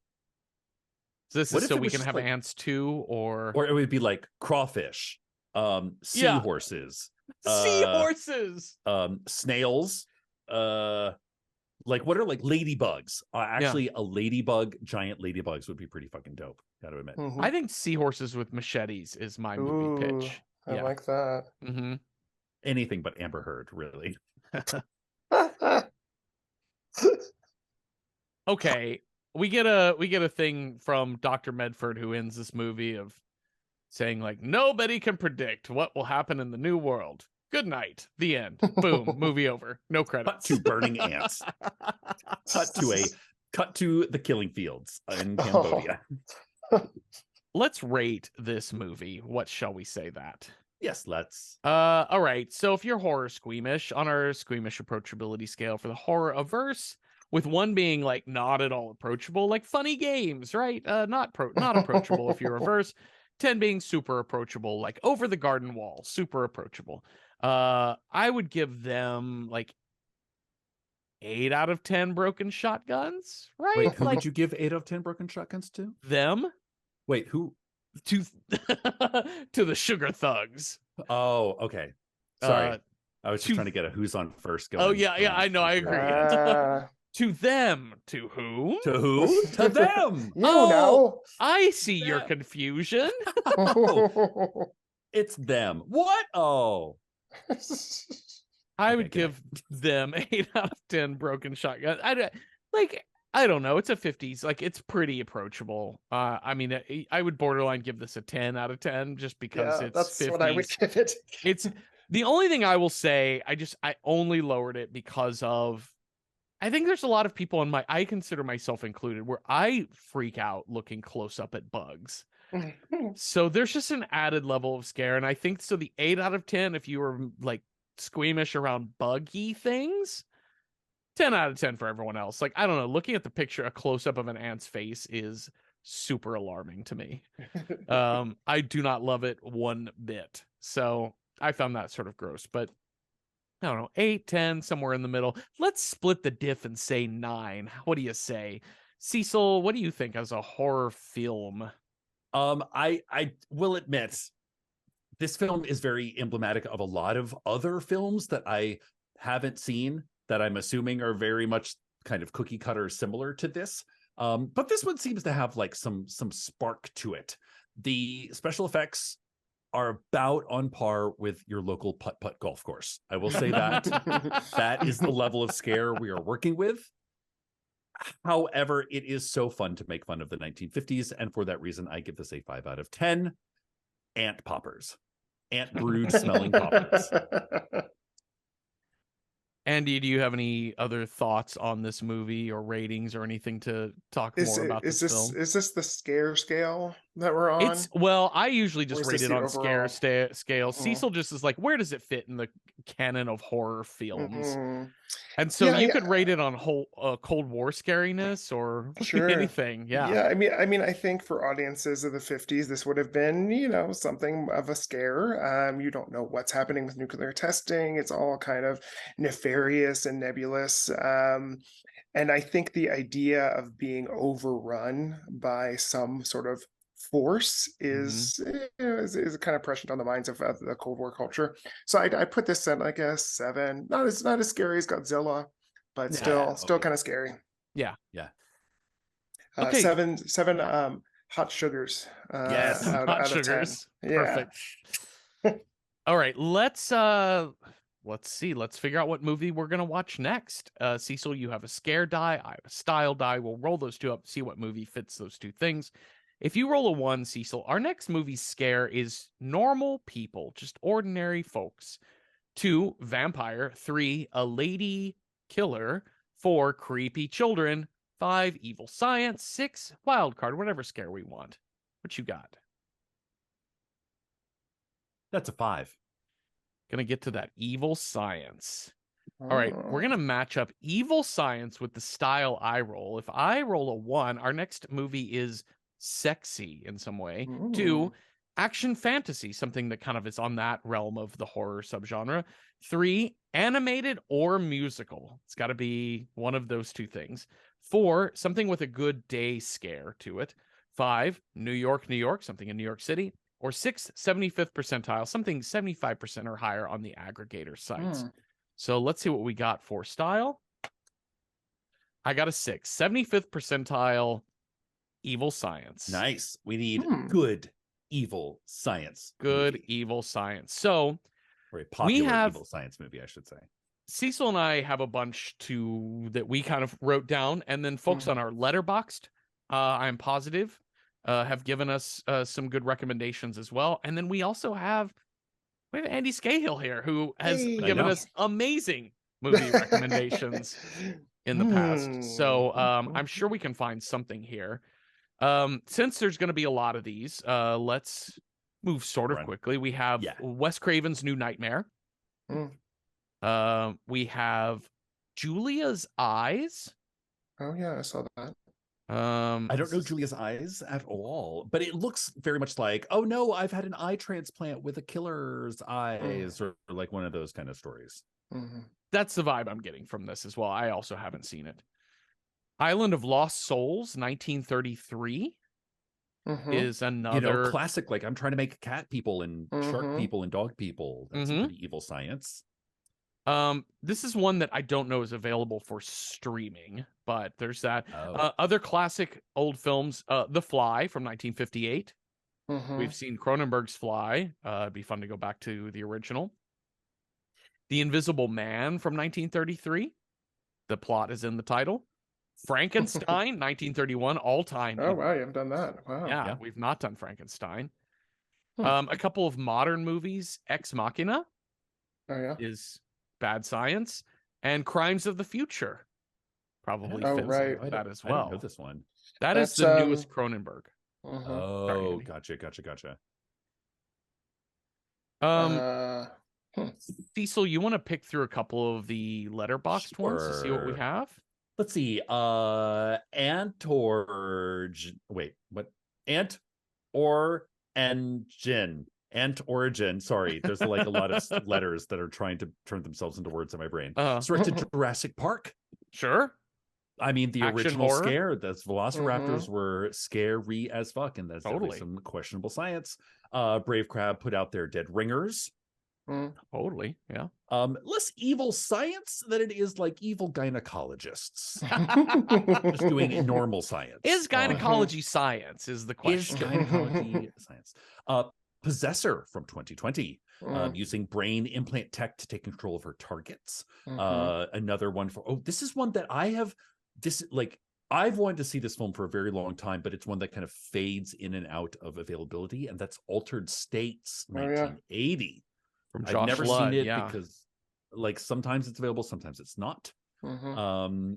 So this is so we can have like, ants too, or it would be like crawfish, seahorses, snails, like what are like ladybugs? Actually, a ladybug, giant ladybugs would be pretty fucking dope. Gotta admit. I think seahorses with machetes is my movie pitch. I like that. Anything but Amber Heard, really. Okay, we get a thing from Dr. Medford who ends this movie of saying like, nobody can predict what will happen in the new world. Good night. The end. Boom. Movie over. No credits. Cut to burning ants. Cut to the killing fields in Cambodia. Let's rate this movie. What shall we say that? Yes, let's. All right. So if you're horror squeamish, on our squeamish approachability scale for the horror averse, with 1 being like not at all approachable, like funny games, right? Not approachable if you're averse. 10 being super approachable, like Over the Garden Wall, super approachable. I would give them like 8 out of 10 broken shotguns, right? Wait, who would you give 8 out of 10 broken shotguns to? Them. Wait, who? To the sugar thugs. Oh, okay. Sorry. I was just trying to get a who's on first going. Oh, yeah, I know, I agree. To them. To whom? To who? To them. You know. I see your confusion. It's them. What? Oh. I would give them 8 out of 10 broken shotgun. I don't know. It's a 50s. Like, it's pretty approachable. I mean, I would borderline give this a 10 out of 10 just because it's that's 50s. What I would give it. It's the only thing I will say. I only lowered it because of, I think there's a lot of people I consider myself included, where I freak out looking close up at bugs. So there's just an added level of scare. And I think so the 8 out of 10, if you were like squeamish around buggy things, 10 out of 10 for everyone else. Like, I don't know, looking at the picture, a close-up of an ant's face is super alarming to me. I do not love it one bit. So I found that sort of gross, but I don't know, 8, 10, somewhere in the middle. Let's split the diff and say 9. What do you say? Cecil, what do you think as a horror film? I will admit, this film is very emblematic of a lot of other films that I haven't seen that I'm assuming are very much kind of cookie cutter similar to this. But this one seems to have like some spark to it. The special effects are about on par with your local putt-putt golf course. I will say that. That is the level of scare we are working with. However, it is so fun to make fun of the 1950s. And for that reason, I give this a 5 out of 10. Ant poppers. Ant brood smelling poppers. Andy, do you have any other thoughts on this movie or ratings or anything to talk more about this film? Is this the scare scale that we're on? Well, I usually just rate it on scare scale. Mm-hmm. Cecil just is like, where does it fit in the canon of horror films? And so you could rate it on Cold War scariness or anything. Yeah. I mean, I think for audiences of the 50s, this would have been, something of a scare. You don't know what's happening with nuclear testing. It's all kind of nefarious and nebulous. And I think the idea of being overrun by some sort of force Mhm. is kind of prescient on the minds of the Cold War culture. So I put this at like a 7. Not as scary as Godzilla, but Yeah. still kind of scary. Yeah. Yeah. Okay. 7 hot sugars Yes. out Hot of 10. sugars. Yeah. Perfect. All right, let's see. Let's figure out what movie we're gonna watch next. Cecil, you have a scare die, I have a style die. We'll roll those two up, see what movie fits those two things. If you roll a 1, Cecil, our next movie scare is normal people, just ordinary folks. 2, vampire. 3, a lady killer. 4, creepy children. 5, evil science. 6, wild card, whatever scare we want. What you got? That's a 5. Gonna get to that evil science. All right, we're Oh. gonna match up evil science with the style I roll. If I roll a 1, our next movie is sexy in some way. 2, action fantasy, something that kind of is on that realm of the horror subgenre. 3, animated or musical. It's got to be one of those two things. 4, something with a good day scare to it. 5, New York, New York, something in New York City. Or 6, 75th percentile, something 75% or higher on the aggregator sites. So let's see what we got for style. I got a 6, 75th percentile evil science. Nice. We need good evil science. Good movie. evil science. So Or a popular have- evil science movie, I should say. Cecil and I have a bunch that we kind of wrote down, and then folks on our Letterboxd, I'm positive, have given us some good recommendations as well. And then we also have Andy Scahill here, who has given us amazing movie recommendations in the past. So I'm sure we can find something here. Since there's going to be a lot of these, let's move sort of quickly. We have Wes Craven's New Nightmare. We have Julia's Eyes. Oh yeah, I saw that. I don't know Julia's Eyes at all, but it looks very much like, oh no, I've had an eye transplant with a killer's eyes, or like one of those kind of stories. That's the vibe I'm getting from this as well. I also haven't seen it. Island of Lost Souls, 1933, is another classic. Like, I'm trying to make cat people and shark people and dog people. That's pretty evil science. This is one that I don't know is available for streaming, but there's that. Other classic old films, The Fly from 1958. We've seen Cronenberg's Fly. It'd be fun to go back to the original. The Invisible Man from 1933. The plot is in the title. Frankenstein, 1931, all time. Oh wow, you haven't done that. Wow. Yeah, we've not done Frankenstein. A couple of modern movies, Ex Machina. Oh yeah. Is Bad Science, and Crimes of the Future probably fits that as well. I don't know this one. That's the newest Cronenberg. Oh, gotcha. Cecil, you want to pick through a couple of the letterboxed ones to see what we have? Let's see. Ant or engine. Ant origin. Sorry, there's like a lot of letters that are trying to turn themselves into words in my brain. Directed Jurassic Park. Sure. I mean, the Action original horror. scare, those velociraptors were scary as fuck, and that's definitely some questionable science. Brave Crab put out their Dead Ringers. Totally, yeah. Less evil science than it is like evil gynecologists just doing normal science. Is gynecology science is the question. Is gynecology science? Possessor from 2020, using brain implant tech to take control of her targets. Another one this is one that I've wanted to see this film for a very long time, but it's one that kind of fades in and out of availability, and that's Altered States, 1980. From Josh I've never Ludd, seen it because like sometimes it's available, sometimes it's not.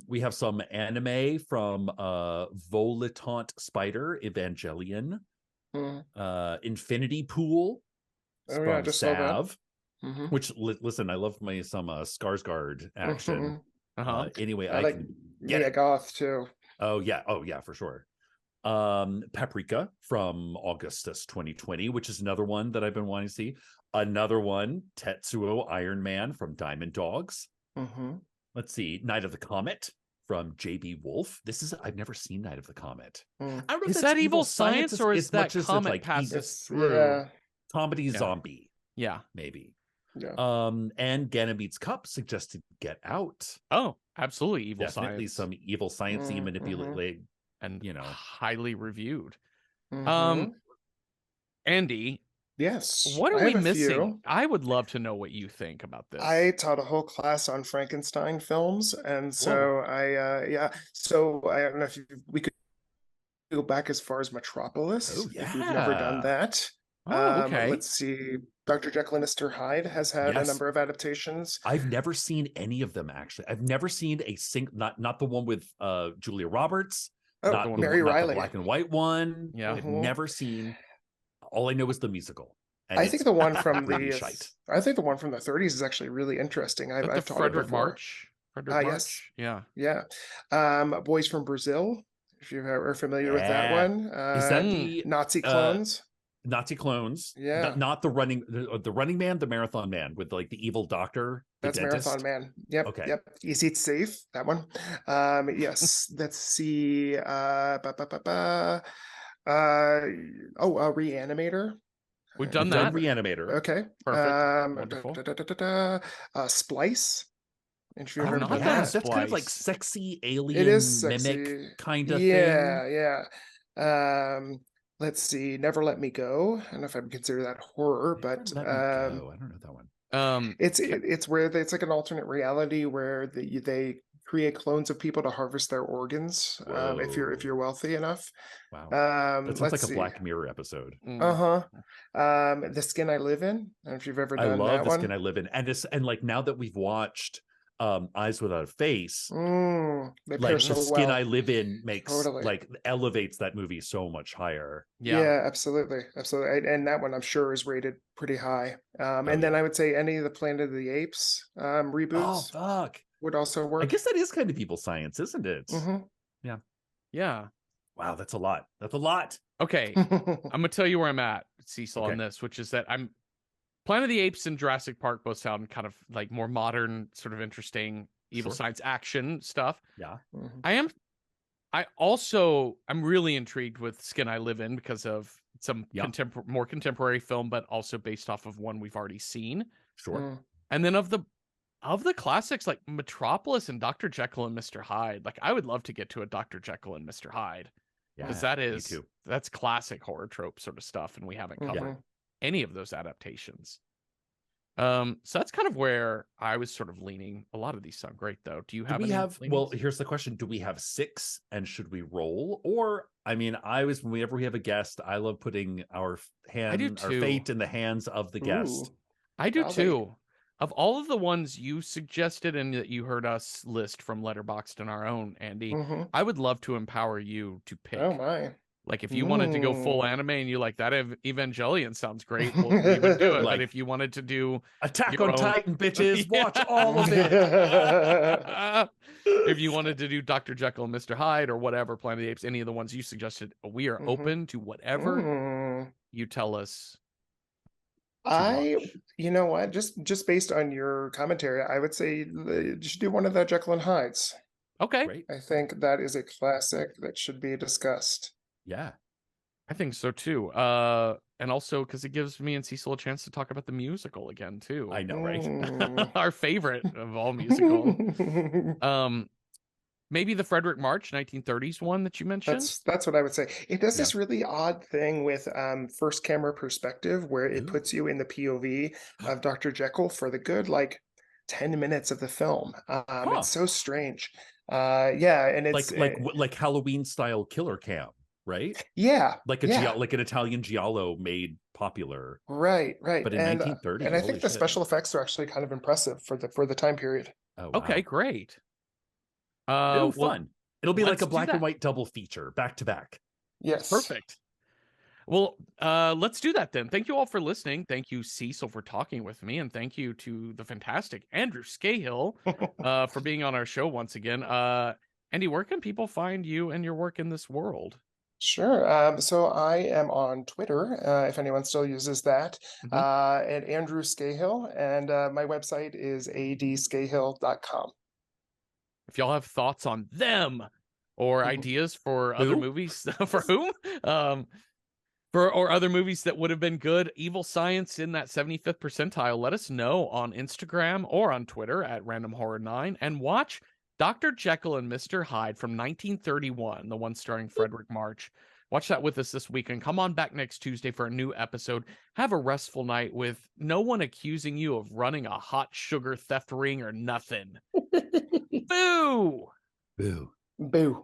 We have some anime from Volitant Spider, Evangelion. Infinity Pool from Sav, which listen, I love me some Skarsgård action. Anyway, I like can get Goth too. Oh yeah, for sure. Paprika from Augustus 2020, which is another one that I've been wanting to see. Another one, Tetsuo Iron Man from Diamond Dogs. Let's see, Night of the Comet from J.B. Wolfe. I've never seen Night of the Comet. I don't know if Is that's that evil science or is as that much as it's comet like passes It's, through? yeah, comedy zombie, Yeah. maybe. yeah. And Ganymede's Cup suggested Get Out. Oh, absolutely. Evil Definitely science. some evil sciencey manipulating, And you know, highly reviewed. Mhm. Andy, Yes, what are I we have a missing? few. I would love to know what you think about I this. taught a whole class on Frankenstein films, and Whoa. so yeah. So I don't know if we could go back as far as Metropolis, oh if you've never done yeah. that. Oh, okay. Let's see. Dr. Jekyll and Mr. Hyde has had a Yes. number of adaptations. I've never seen any of them actually. I've never seen a not the one with Julia Roberts, Oh, not Mary not the Riley. black and white one. Yeah. I've Mhm. never seen. All I know is the musical. And I think the one from pretty the shite. I think the one from the 30s is actually really interesting. Is that the I've taught it Frederick before. March? Frederick March? Yes. Yeah. Yeah. Boys from Brazil, if you are familiar with that Yeah. one. Is that the Nazi clones? Nazi clones? Yeah. Not the running man, the marathon man with like the evil doctor, the That's dentist. Marathon Man. Yep. Okay. Yep. Is it safe? That one. Yes. Let's see. Reanimator. We've done Done that. Reanimator. Okay. Perfect. Wonderful. Splice. If you've I've ever not done done that. That's kind of like Splice. sexy It alien is mimic sexy. kind of Yeah, thing. yeah. Let's see. Never Let Me Go. I don't know if I would consider that horror, but Let Me Go. I don't know that one. it's where it's like an alternate reality where they create clones of people to harvest their organs. If Whoa. you're wealthy enough. Wow. That sounds Let's like a see. Black Mirror episode. Uh-huh. The Skin I Live In. I don't know if you've ever I done love that The one. Skin I Live In. And like now that we've watched Eyes Without a Face, They like pair The so Skin well. I Live In makes Totally. like elevates that movie so much higher. Yeah, absolutely. Absolutely. And that one I'm sure is rated pretty high. And then yeah. I would say any of the Planet of the Apes Oh reboots fuck. would also work. I guess that is kind of evil science, isn't it? Yeah. Yeah. Wow, that's a lot. That's a lot. Okay. I'm gonna tell you where I'm at, Cecil, on Okay. this, which is that I'm Planet of the Apes and Jurassic Park both sound kind of like more modern, sort of interesting evil science action stuff. Yeah. I'm really intrigued with Skin I Live In because of some more contemporary film, but also based off of one we've already seen. Sure. And then of the classics like Metropolis and Dr. Jekyll and Mr. Hyde, like I would love to get to a Dr. Jekyll and Mr. Hyde. Because that's classic horror trope sort of stuff, and we haven't covered any of those adaptations. So that's kind of where I was sort of leaning. A lot of these sound great, though. Do you have? Well, here's the question: do we have 6, and should we roll? Or, I mean, whenever we have a guest, I love putting our fate in the hands of the guest. I do too. Of all of the ones you suggested and that you heard us list from Letterboxd and our own, Andy, I would love to empower you to pick. Oh my! Like if you wanted to go full anime and you like that Evangelion sounds great, we would do it. But if you wanted to do Attack on Titan, bitches, watch all of it. If you wanted to do Dr. Jekyll and Mr. Hyde or whatever, Planet of the Apes, any of the ones you suggested, we are open to whatever you tell us. You know what? Just based on your commentary, I would say you should do one of the Jekyll and Hydes. Okay. Great. I think that is a classic that should be discussed. Yeah. I think so too. And also because it gives me and Cecil a chance to talk about the musical again too. I know, right? Our favorite of all musicals. Maybe the Frederick March 1930s one that you mentioned. That's what I would say. It does this really odd thing with first camera perspective where it puts you in the POV of Dr. Jekyll for the good 10 minutes of the film. It's so strange. And it's like Halloween style killer cam, right? Yeah. Like an Italian giallo made popular. Right. But in 1930, and I think the special effects are actually kind of impressive for the time period. Oh, wow. Okay, great. Fun. It'll be like a black and white double feature back to back. Yes. Perfect. Well, let's do that then. Thank you all for listening. Thank you, Cecil, for talking with me. And thank you to the fantastic Andrew Scahill for being on our show once again. Andy, where can people find you and your work in this world? Sure. So I am on Twitter, if anyone still uses that, at Andrew Scahill. And my website is adscahill.com. If y'all have thoughts on them or ideas for other Who? movies, for whom? Or other movies that would have been good, Evil Science in that 75th percentile, let us know on Instagram or on Twitter at randomhorror9, and watch Dr. Jekyll and Mr. Hyde from 1931, the one starring Frederick March. Watch that with us this week, and come on back next Tuesday for a new episode. Have a restful night with no one accusing you of running a hot sugar theft ring or nothing. Boo! Boo. Boo.